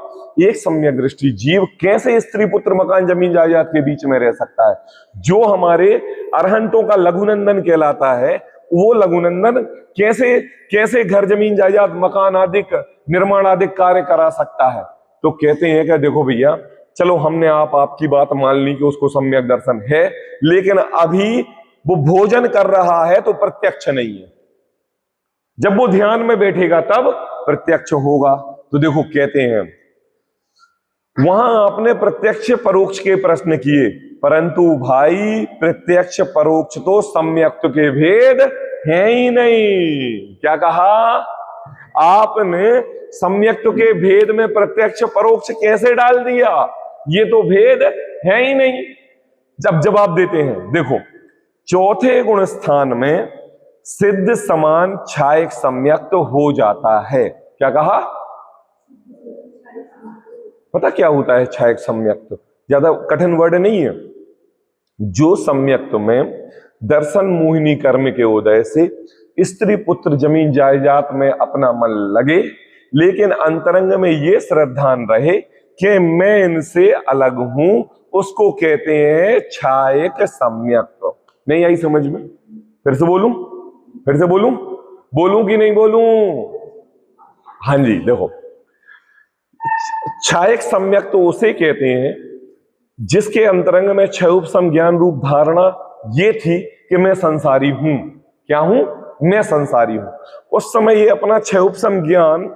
एक सम्यक दृष्टि जीव कैसे स्त्री पुत्र मकान जमीन जायदाद के बीच में रह सकता है? जो हमारे अरहंतों का लघुनंदन कहलाता है, वो लघुनंदन कैसे कैसे घर जमीन जायदाद मकान आदि निर्माण आदि कार्य करा सकता है? तो कहते हैं कि देखो भैया, चलो हमने आपकी बात मान ली कि उसको सम्यक दर्शन है, लेकिन अभी वो भोजन कर रहा है तो प्रत्यक्ष नहीं है। जब वो ध्यान में बैठेगा तब प्रत्यक्ष होगा। तो देखो कहते हैं, वहां आपने प्रत्यक्ष परोक्ष के प्रश्न किए, परंतु भाई प्रत्यक्ष परोक्ष तो सम्यक्त के भेद है ही नहीं। क्या कहा आपने? सम्यक्त के भेद में प्रत्यक्ष परोक्ष कैसे डाल दिया? ये तो भेद है ही नहीं। जब जवाब देते हैं, देखो चौथे गुण स्थान में सिद्ध समान छायक सम्यक्त हो जाता है। क्या कहा? पता क्या होता है छायक सम्यक्त? ज्यादा कठिन वर्ड नहीं है। जो सम्यक्त में दर्शन मोहिनी कर्म के उदय से स्त्री पुत्र जमीन जायदाद में अपना मन लगे, लेकिन अंतरंग में ये श्रद्धान रहे कि मैं इनसे अलग हूं, उसको कहते हैं छायक सम्यक्त। नहीं आई समझ में? फिर से बोलूं? फिर से बोलूं? बोलूं कि नहीं बोलूं? हाँ जी, देखो छायक सम्यक तो उसे कहते हैं जिसके अंतरंग में क्षय उपशम ज्ञान रूप धारणा ये थी कि मैं संसारी हूं। क्या हूं? मैं संसारी हूं। उस समय ये अपना क्षय उपशम ज्ञान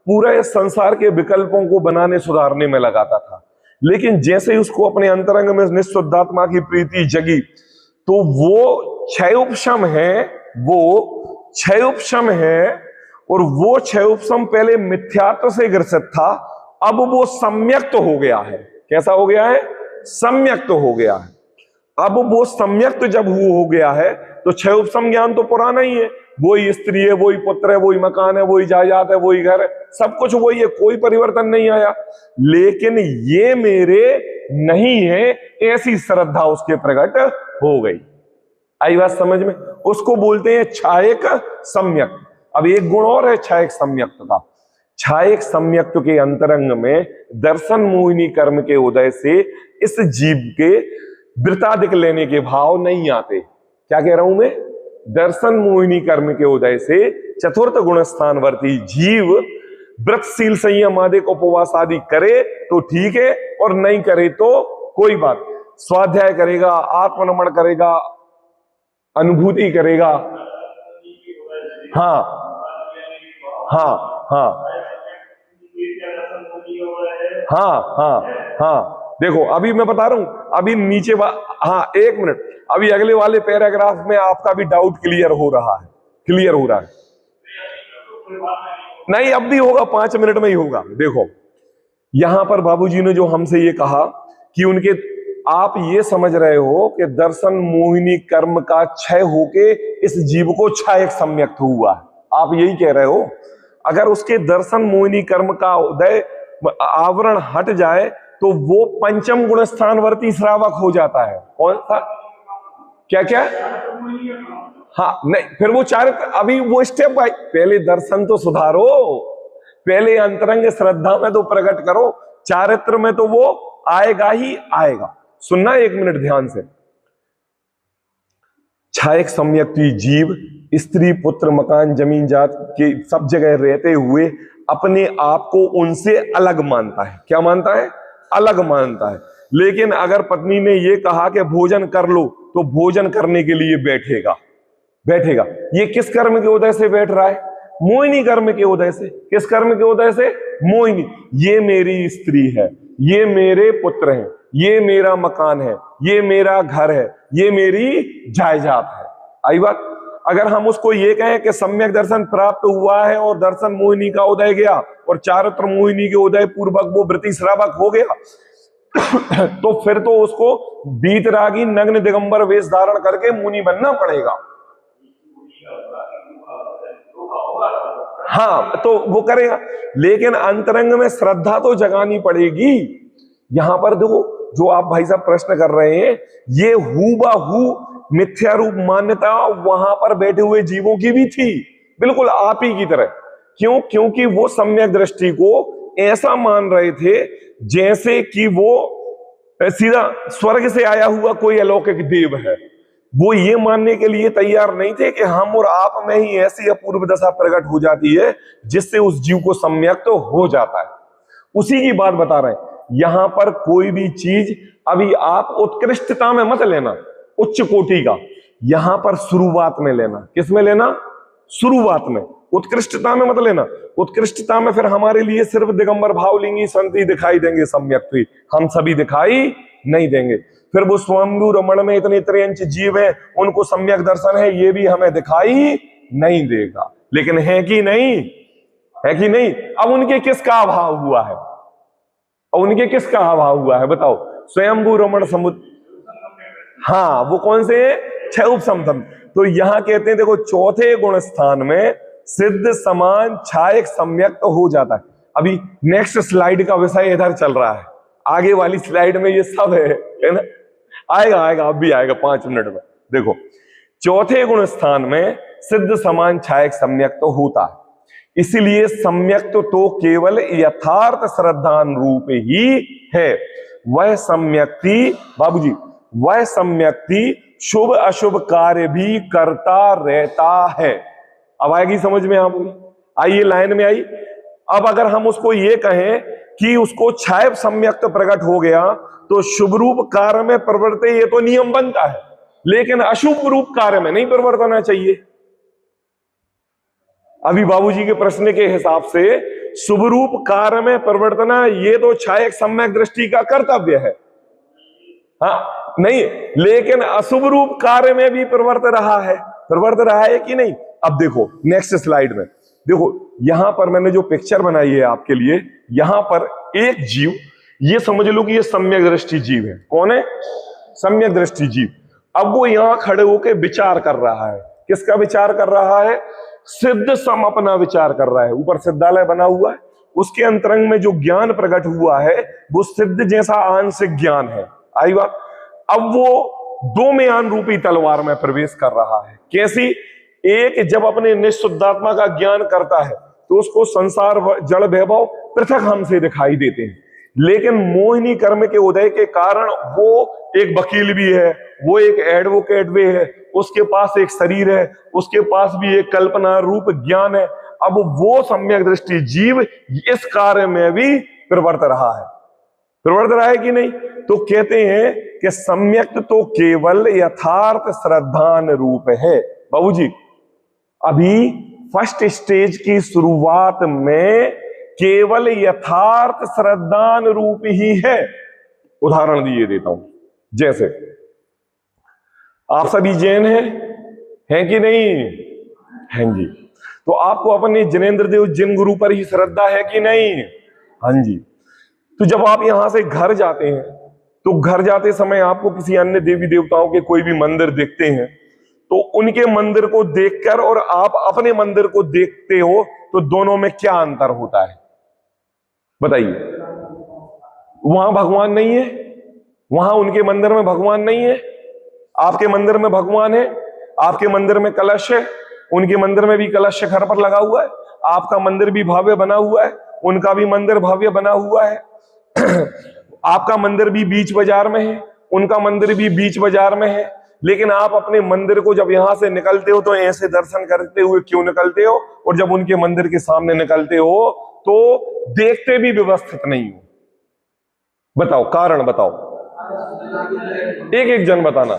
पूरे संसार के विकल्पों को बनाने सुधारने में लगाता था, लेकिन जैसे ही उसको अपने अंतरंग में निःशुद्धात्मा की प्रीति जगी, तो वो क्षय उपशम है, वो क्षय उपशम है, और वो क्षय उपशम पहले मिथ्यात्व से ग्रसित था, अब वो सम्यक्त हो गया है। कैसा हो गया है? सम्यक्त हो गया है। अब वो सम्यक्त जब हो गया है, तो क्षय उपशम ज्ञान तो पुराना ही है, वही स्त्री है, वही पुत्र है, वही मकान है, वही जायदाद है, वही घर है, सब कुछ वही है, कोई परिवर्तन नहीं आया। लेकिन ये मेरे नहीं है, ऐसी श्रद्धा उसके प्रकट हो गई। आई बात समझ में? उसको बोलते हैं छायक सम्यक। अब एक गुण और है छायक सम्यक्त का। छायक सम्यक्त के अंतरंग में दर्शन मोहिनी कर्म के उदय से इस जीव के वृतादिक लेने के भाव नहीं आते। क्या कह रहा हूं मैं? दर्शन मोहिनी कर्म के उदय से चतुर्थ गुण स्थानवर्ती जीव व्रतशील संयम आदि उपवास आदि करे तो ठीक है, और नहीं करे तो कोई बात। स्वाध्याय करेगा, आत्मनमन करेगा, अनुभूति करेगा। हाँ हाँ हाँ हाँ हाँ हाँ। देखो अभी मैं बता रहा हूं, अभी नीचे हाँ एक मिनट, अभी अगले वाले पैराग्राफ में आपका भी डाउट क्लियर हो रहा है, क्लियर हो रहा है। नहीं अब भी होगा, 5 मिनट में ही होगा। देखो यहां पर बाबूजी ने जो हमसे ये कहा कि उनके, आप ये समझ रहे हो कि दर्शन मोहिनी कर्म का क्षय होके इस जीव को छायक सम्यक्त हुआ है, आप यही कह रहे हो। अगर उसके दर्शन मोहिनी कर्म का उदय आवरण हट जाए तो वो पंचम गुण स्थानवर्ती श्रावक हो जाता है। कौन सा? क्या क्या? हाँ नहीं, फिर वो चारित्र, अभी वो स्टेप बाय, पहले दर्शन तो सुधारो, पहले अंतरंग श्रद्धा में तो प्रकट करो, चारित्र में तो वो आएगा ही आएगा। सुनना एक मिनट ध्यान से। छायक सम्यक्ति जीव स्त्री पुत्र मकान जमीन जात के सब जगह रहते हुए अपने आप को उनसे अलग मानता है। क्या मानता है? अलग मानता है। लेकिन अगर पत्नी ने यह कहा कि भोजन कर लो, तो भोजन करने के लिए बैठेगा। ये किस कर्म के उदय से बैठ रहा है? मोहिनी कर्म के उदय से। किस कर्म के उदय से? मोहिनी। ये मेरी स्त्री है, ये मेरे पुत्र हैं, ये मेरा मकान है, ये मेरा घर है, ये मेरी जायदाद है। आई बात? अगर हम उसको ये कहें कि सम्यक दर्शन प्राप्त हुआ है और दर्शन मोहिनी का उदय गया और चारित्र मोहिनी के उदय पूर्वक वो वृत्ति श्रावक हो गया, तो फिर तो उसको बीतरागी नग्न दिगंबर वेश धारण करके मुनि बनना पड़ेगा। हाँ, तो वो करेगा, लेकिन अंतरंग में श्रद्धा तो जगानी पड़ेगी। यहां पर देखो, जो आप भाई साहब प्रश्न कर रहे हैं, ये हूबहू मिथ्या रूप मान्यता वहां पर बैठे हुए जीवों की भी थी, बिल्कुल आप ही की तरह। क्यों? क्योंकि वो सम्यक दृष्टि को ऐसा मान रहे थे जैसे कि वो सीधा स्वर्ग से आया हुआ कोई अलौकिक देव है। वो ये मानने के लिए तैयार नहीं थे कि हम और आप में ही ऐसी अपूर्व दशा प्रकट हो जाती है जिससे उस जीव को सम्यक तो हो जाता है। उसी की बात बता रहे हैं। यहां पर कोई भी चीज अभी आप उत्कृष्टता में मत लेना, उच्च कोटि का, यहां पर शुरुआत में लेना। किस में लेना? शुरुआत में। उत्कृष्टता में मत लेना। उत्कृष्टता में फिर हमारे लिए सिर्फ दिगंबर भावलिंगी संति दिखाई देंगे, सम्यक हम सभी दिखाई नहीं देंगे। फिर वो स्वयंभू रमण में इतने त्रियंच जीव है, उनको सम्यक दर्शन है, ये भी हमें दिखाई नहीं देगा। लेकिन है कि नहीं? है कि नहीं? अब उनके किसका अभाव हुआ है? उनके किसका अभाव हुआ है बताओ? स्वयंभू रमण समुद्र, हाँ, वो कौन से? छह उपसमतम। तो यहां कहते हैं देखो, चौथे गुण स्थान में सिद्ध समान छायक सम्यक तो हो जाता है। अभी नेक्स्ट स्लाइड का विषय इधर चल रहा है, आगे वाली स्लाइड में ये सब है ना? आएगा, अब भी आएगा 5 मिनट में। देखो, चौथे गुण स्थान में सिद्ध समान छायक सम्यक तो होता है, इसलिए सम्यक तो केवल यथार्थ श्रद्धान रूप ही है। वह सम्यक्ति बाबूजी, वह सम्यक्ति शुभ अशुभ कार्य भी करता रहता है। अब आएगी समझ में? आप आइए, लाइन में आई। अब अगर हम उसको ये कहें कि उसको छायक सम्यक प्रकट हो गया, तो शुभ रूप कार्य में प्रवर्ते, ये तो नियम बनता है, लेकिन अशुभ रूप कार्य में नहीं प्रवर्तना चाहिए। अभी बाबूजी के प्रश्न के हिसाब से शुभ रूप कार्य में प्रवर्तना, ये तो छायक सम्यक दृष्टि का कर्तव्य है, हाँ नहीं, लेकिन अशुभ रूप कार्य में भी प्रवर्त रहा है कि नहीं? अब देखो नेक्स्ट स्लाइड में, देखो यहां पर मैंने जो पिक्चर बनाई है आपके लिए, यहां पर एक जीव, ये समझ लो कि ये सम्यक दृष्टि जीव है। कौन है? सम्यक दृष्टि जीव। अब वो यहां खड़े होकर विचार कर रहा है। किसका विचार कर रहा है? सिद्ध सम अपना विचार कर रहा है। ऊपर सिद्धालय बना हुआ है, उसके अंतरंग में जो ज्ञान प्रकट हुआ है वो सिद्ध जैसा आंशिक ज्ञान है। आई बात? अब वो दो म्यान रूपी तलवार में प्रवेश कर रहा है। कैसी? एक, जब अपने निःशुद्धात्मा का ज्ञान करता है तो उसको संसार जड़ वैभव पृथक हमसे दिखाई देते हैं, लेकिन मोहिनी कर्म के उदय के कारण वो एक वकील भी है, वो एक एडवोकेट भी है, उसके पास एक शरीर है, उसके पास भी एक कल्पना रूप ज्ञान है। अब वो सम्यक दृष्टि जीव इस कार्य में भी प्रवर्त रहा है कि नहीं? तो कहते हैं कि सम्यक तो केवल यथार्थ श्रद्धान रूप है। बाबूजी, अभी फर्स्ट स्टेज की शुरुआत में केवल यथार्थ श्रद्धान रूप ही है। उदाहरण दिए देता हूं, जैसे आप सभी जैन हैं कि नहीं? हैं जी। तो आपको अपने जिनेंद्र देव जिन गुरु पर ही श्रद्धा है कि नहीं? हाँ जी। तो जब आप यहां से घर जाते हैं, तो घर जाते समय आपको किसी अन्य देवी देवताओं के कोई भी मंदिर देखते हैं, तो उनके मंदिर को देखकर और आप अपने मंदिर को देखते हो, तो दोनों में क्या अंतर होता है बताइए? वहां भगवान नहीं है, वहां उनके मंदिर में भगवान नहीं है, आपके मंदिर में भगवान है। आपके मंदिर में कलश है, उनके मंदिर में भी कलश घर पर लगा हुआ है। आपका मंदिर भी भव्य बना हुआ है, उनका भी मंदिर भव्य बना हुआ है। आपका मंदिर भी बीच बाजार में है, उनका मंदिर भी बीच बाजार में है, लेकिन आप अपने मंदिर को जब यहां से निकलते हो तो ऐसे दर्शन करते हुए क्यों निकलते हो, और जब उनके मंदिर के सामने निकलते हो तो देखते भी व्यवस्थित नहीं हो? बताओ, कारण बताओ, एक एक जन बताना।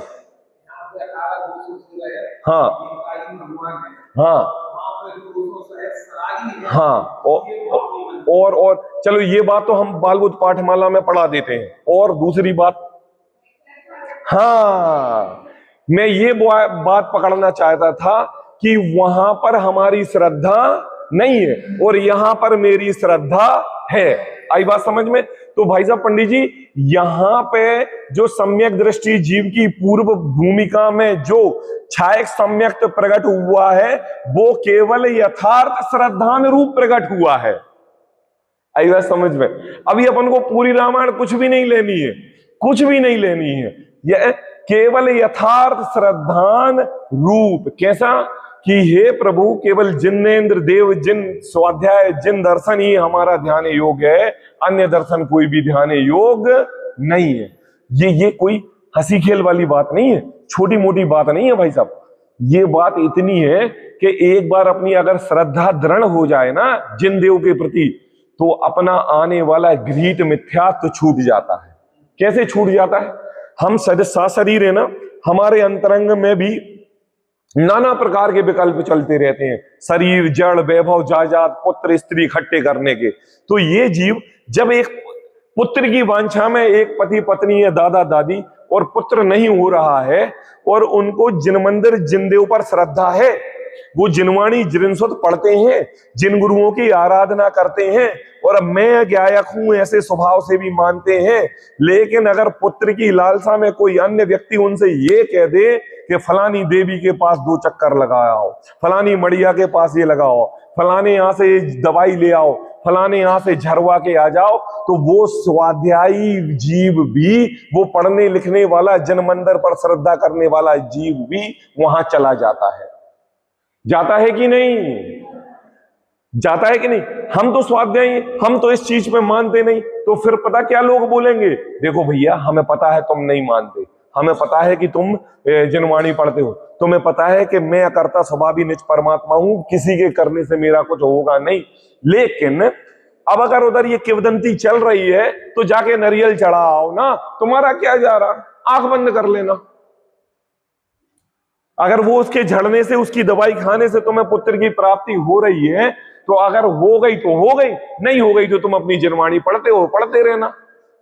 हाँ हाँ हाँ। और चलो ये बात तो हम बालबुद्ध पाठमाला में पढ़ा देते हैं। और दूसरी बात, हाँ, मैं ये बात पकड़ना चाहता था कि वहां पर हमारी श्रद्धा नहीं है और यहां पर मेरी श्रद्धा है। आई बात समझ में? तो भाई साहब पंडित जी, यहां पे जो सम्यक दृष्टि जीव की पूर्व भूमिका में जो छायक सम्यक्त प्रकट हुआ है वो केवल यथार्थ श्रद्धानुरूप प्रकट हुआ है। आई बात समझ में? अभी अपन को पूरी रामायण कुछ भी नहीं लेनी है, कुछ भी नहीं लेनी है। यह केवल यथार्थ श्रद्धान रूप। कैसा कि हे प्रभु, केवल जिनेन्द्र देव जिन स्वाध्याय जिन दर्शन ही हमारा ध्यान योग्य है, अन्य दर्शन कोई भी ध्यान योग नहीं है। ये कोई हंसी खेल वाली बात नहीं है, छोटी मोटी बात नहीं है भाई साहब। ये बात इतनी है कि एक बार अपनी अगर श्रद्धा दृढ़ हो जाए ना जिन देव के प्रति, तो अपना आने वाला गृहीत मिथ्यात्व छूट जाता है। कैसे छूट जाता है? हम सशरीर है ना, हमारे अंतरंग में भी नाना प्रकार के विकल्प चलते रहते हैं, शरीर, जड़, वैभव, जायदाद, पुत्र, स्त्री इकट्ठे करने के। तो ये जीव जब एक पुत्र की वांछा में एक पति पत्नी या दादा दादी और पुत्र नहीं हो रहा है और उनको जिन मंदिर जिन देव पर श्रद्धा है, वो जिनवाणी जिनसुत पढ़ते हैं, जिन गुरुओं की आराधना करते हैं और मैं गायक हूं ऐसे स्वभाव से भी मानते हैं, लेकिन अगर पुत्र की लालसा में कोई अन्य व्यक्ति उनसे ये कह दे कि फलानी देवी के पास 2 चक्कर लगाओ, फलानी मड़िया के पास ये लगाओ, फलाने यहां से दवाई ले आओ, फलाने यहां से झरवा के आ जाओ, तो वो स्वाध्यायी जीव भी, वो पढ़ने लिखने वाला जनमंदिर पर श्रद्धा करने वाला जीव भी वहां चला जाता है। जाता है कि नहीं? जाता है कि नहीं? हम तो स्वाध्यायी, हम तो इस चीज में मानते नहीं, तो फिर पता क्या लोग बोलेंगे, देखो भैया हमें पता है तुम नहीं मानते, हमें पता है कि तुम जिनवाणी पढ़ते हो, तुम्हें पता है कि मैं अकर्ता स्वभावी निज परमात्मा हूं, किसी के करने से मेरा कुछ होगा नहीं, लेकिन अब अगर उधर ये किंवदंती चल रही है तो जाके नारियल चढ़ाओ ना, तुम्हारा क्या जा रहा, आंख बंद कर लेना। अगर वो उसके झड़ने से, उसकी दवाई खाने से तुम्हें पुत्र की प्राप्ति हो रही है, तो अगर हो गई तो हो गई, नहीं हो गई तो तुम अपनी जिनवाणी पढ़ते हो, पढ़ते रहना।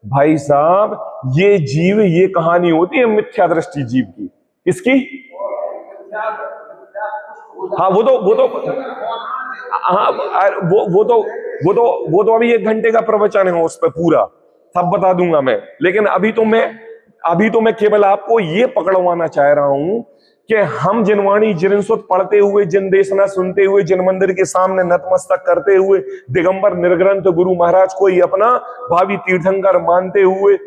भाई साहब, ये जीव, ये कहानी होती है मिथ्या दृष्टि जीव की। इसकी हाँ, वो तो अभी 1 घंटे का प्रवचन है, उस पर पूरा सब बता दूंगा मैं। लेकिन अभी तो मैं केवल आपको ये पकड़वाना चाह रहा हूं कि हम जिनवाणी जिनसुत पढ़ते हुए, जिन देशना सुनते हुए, जिन मंदिर के सामने नतमस्तक करते हुए, दिगंबर निर्ग्रंथ गुरु महाराज को ही अपना भावी तीर्थंकर मानते हुए,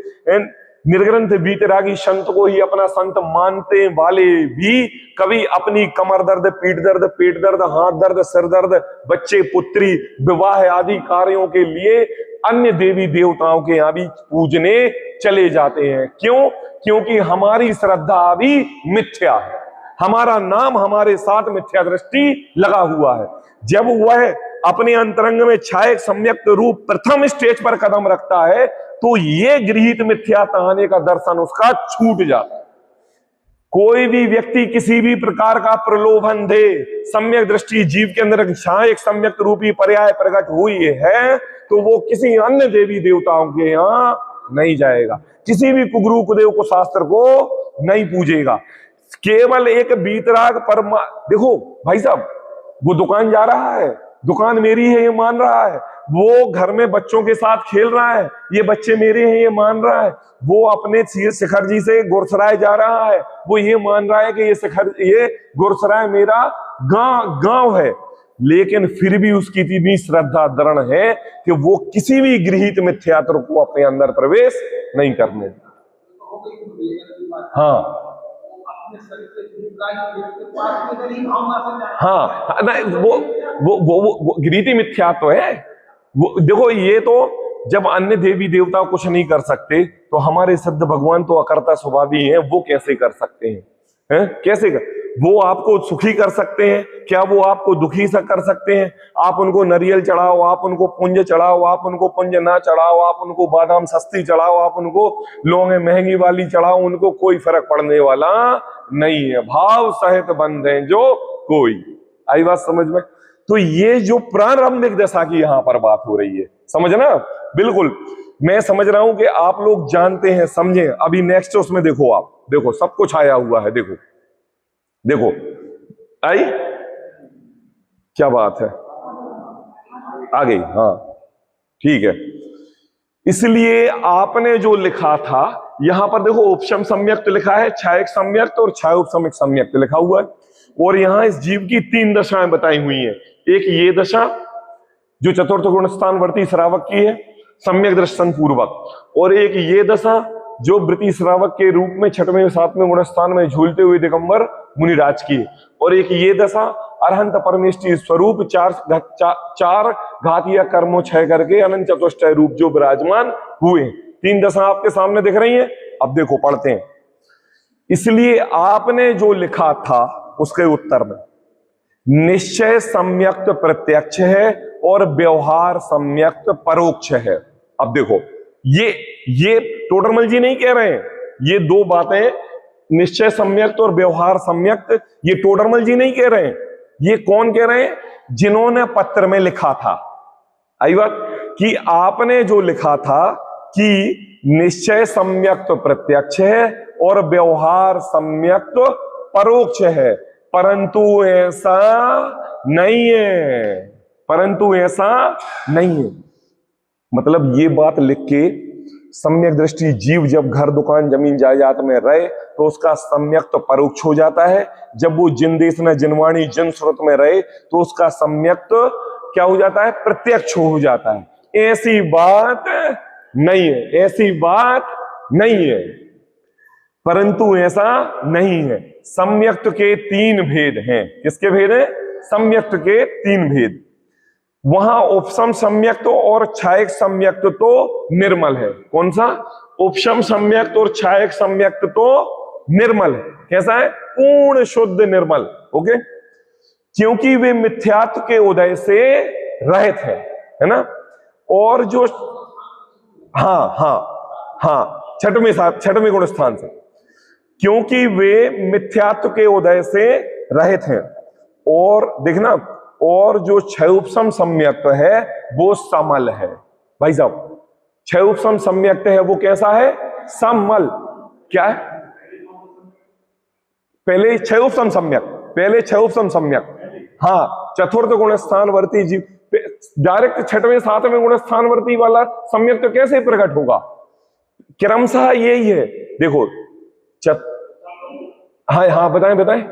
निर्ग्रंथ वीतरागी संत को ही अपना संत मानते वाले भी कभी अपनी कमर दर्द, पीठ दर्द, पेट दर्द, हाथ दर्द, सिर दर्द, बच्चे, पुत्री, विवाह आदि कार्यों के लिए अन्य देवी देवताओं के यहां भी पूजने चले जाते हैं। क्यों? क्योंकि हमारी श्रद्धा भी मिथ्या है, हमारा नाम हमारे साथ मिथ्या दृष्टि लगा हुआ है। जब वह अपने अंतरंग में छायक सम्यक रूप प्रथम स्टेज पर कदम रखता है तो ये गृहीत मिथ्याता आने का दर्शन उसका छूट जाता है। कोई भी व्यक्ति किसी भी प्रकार का प्रलोभन दे, सम्यक दृष्टि जीव के अंदर छायक सम्यक रूपी पर्याय प्रकट हुई है, तो वो किसी अन्य देवी देवताओं के यहां नहीं जाएगा, किसी भी कुगुरु कुदेव को शास्त्र को नहीं पूजेगा, केवल एक बीतराग परमा। देखो भाई साहब, वो दुकान जा रहा है, दुकान मेरी है ये मान रहा है, वो घर में बच्चों के साथ खेल रहा है, ये बच्चे मेरे हैं ये मान रहा है, वो अपने शिखर जी से गुरसराय जा रहा है, वो ये मान रहा है कि ये गुरसराय मेरा गांव है, लेकिन फिर भी उसकी इतनी श्रद्धा दृढ़ है कि वो किसी भी गृहीत मिथ्यात्व को अपने अंदर प्रवेश नहीं करने देता। हाँ हाँ, नहीं, वो गृहीत मिथ्यात्व है। वो देखो, ये तो जब अन्य देवी देवता कुछ नहीं कर सकते तो हमारे सिद्ध भगवान तो अकर्ता स्वभावी हैं, वो कैसे कर सकते हैं? है? कैसे कर? वो आपको सुखी कर सकते हैं क्या? वो आपको दुखी सा कर सकते हैं? आप उनको नारियल चढ़ाओ, आप उनको पुंज चढ़ाओ, आप उनको पुंज ना चढ़ाओ, आप उनको बादाम सस्ती चढ़ाओ, आप उनको लौंगे महंगी वाली चढ़ाओ, उनको कोई फर्क पड़ने वाला नहीं है। भाव सहित बंध है जो कोई। आई बात समझ में? तो ये जो प्रारंभिक दशा की यहां पर बात हो रही है, समझना बिल्कुल। मैं समझ रहा हूं कि आप लोग जानते हैं, समझे। अभी नेक्स्ट उसमें देखो, आप देखो सब कुछ आया हुआ है, देखो देखो आई, क्या बात है, आ गई, हाँ ठीक है। इसलिए आपने जो लिखा था यहां पर देखो, उपशम सम्यक्त लिखा है, छायक सम्यक्त और छाय उपशमिक सम्यक्त लिखा हुआ है। और यहां इस जीव की 3 दशाएं बताई हुई हैं। एक ये दशा जो चतुर्थ गुण स्थानवर्ती श्रावक की है, सम्यक दर्शन पूर्वक, और एक ये दशा जो वृत्ति श्रावक के रूप में 6वें और 7वें गुण स्थान में झूलते हुए दिगंबर मुनिराज की है, और एक ये दशा अरहंत परमेष्टि स्वरूप 4 घातीय कर्मों 6 करके अनंत चतुष्टय रूप जो विराजमान हुए। 3 दशा आपके सामने दिख रही हैं। अब देखो पढ़ते हैं। इसलिए आपने जो लिखा था उसके उत्तर में निश्चय सम्यक्त प्रत्यक्ष है और व्यवहार सम्यक्त परोक्ष है। अब देखो ये टोडरमल जी नहीं कह रहे हैं, ये 2 बातें, निश्चय सम्यक्त और व्यवहार सम्यक्त, ये टोडरमल जी नहीं कह रहे हैं। ये कौन कह रहे हैं? जिन्होंने पत्र में लिखा था। आई बात कि आपने जो लिखा था कि निश्चय सम्यक्त प्रत्यक्ष है और व्यवहार सम्यक्त परोक्ष है, परंतु ऐसा नहीं है, परंतु ऐसा नहीं है। मतलब ये बात लिख के सम्यक दृष्टि जीव जब घर दुकान जमीन जायदाद में रहे तो उसका सम्यक तो परोक्ष हो जाता है। जब वो जिन देश में जिनवाणी जिन स्रोत में रहे तो उसका सम्यक तो क्या हो जाता है? प्रत्यक्ष हो जाता है। ऐसी बात नहीं है, ऐसी बात नहीं है, परंतु ऐसा नहीं है। सम्यक्त के 3 भेद हैं। किसके भेद हैं? सम्यक्त के 3 भेद। वहां उपशम सम्यक्त और छायक सम्यक्त तो निर्मल है। कौन सा? उपशम सम्यक्त और छायक सम्यक्त तो निर्मल है। कैसा है? पूर्ण शुद्ध निर्मल। ओके, क्योंकि वे मिथ्यात्व के उदय से रहित है ना। और जो हाँ हाँ हाँ 6वें गुण स्थान से, क्योंकि वे मिथ्यात्व के उदय से रहित हैं। और देखना, और जो क्षय उपशम सम्यक्त है वो समल है। भाई साहब, क्षय उपशम सम्यक्त है वो कैसा है? समल। क्या है? पहले क्षय उपशम सम्यक्त, पहले क्षय उपशम सम्यक्त, हाँ चतुर्थ गुण स्थानवर्ती जीव, डायरेक्ट 6वें 7वें गुण स्थानवर्ती वाला सम्यक्त तो कैसे प्रकट होगा? क्रमशः यही है। देखो हाँ बताएं।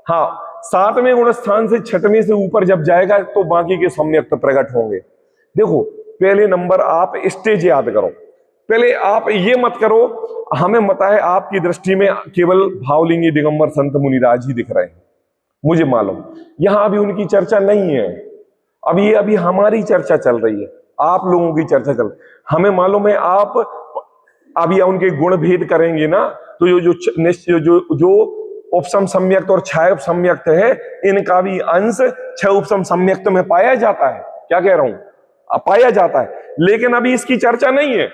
हाँ, 7वें गुण स्थान से 6वें से ऊपर जब जाएगा तो बाकी के सम्यक्त प्रकट होंगे। देखो पहले नंबर आप स्टेज याद करो। पहले आप ये मत करो हमें मता है आपकी दृष्टि में केवल भावलिंगी दिगंबर संत मुनिराज ही दिख रहे हैं, मुझे मालूम। यहां अभी उनकी चर्चा नहीं है, अभी हमारी चर्चा चल रही है, आप लोगों की चर्चा चल रही। हमें मालूम है आप अभी उनके गुण भेद करेंगे ना, तो जो उपशम सम्यक्त और क्षय सम्यक्त है इनका भी अंश क्षय उपशम सम्यक्त में पाया जाता है। क्या कह रहा हूं? पाया जाता है, लेकिन अभी इसकी चर्चा नहीं है,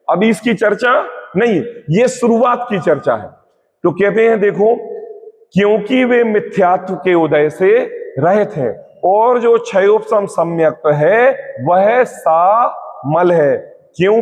अभी इसकी चर्चा नहीं है, ये शुरुआत की चर्चा है। तो कहते हैं देखो, क्योंकि वे मिथ्यात्व के उदय से रहित हैं और जो क्षय उपशम सम्यक्त है वह सामल है, क्यों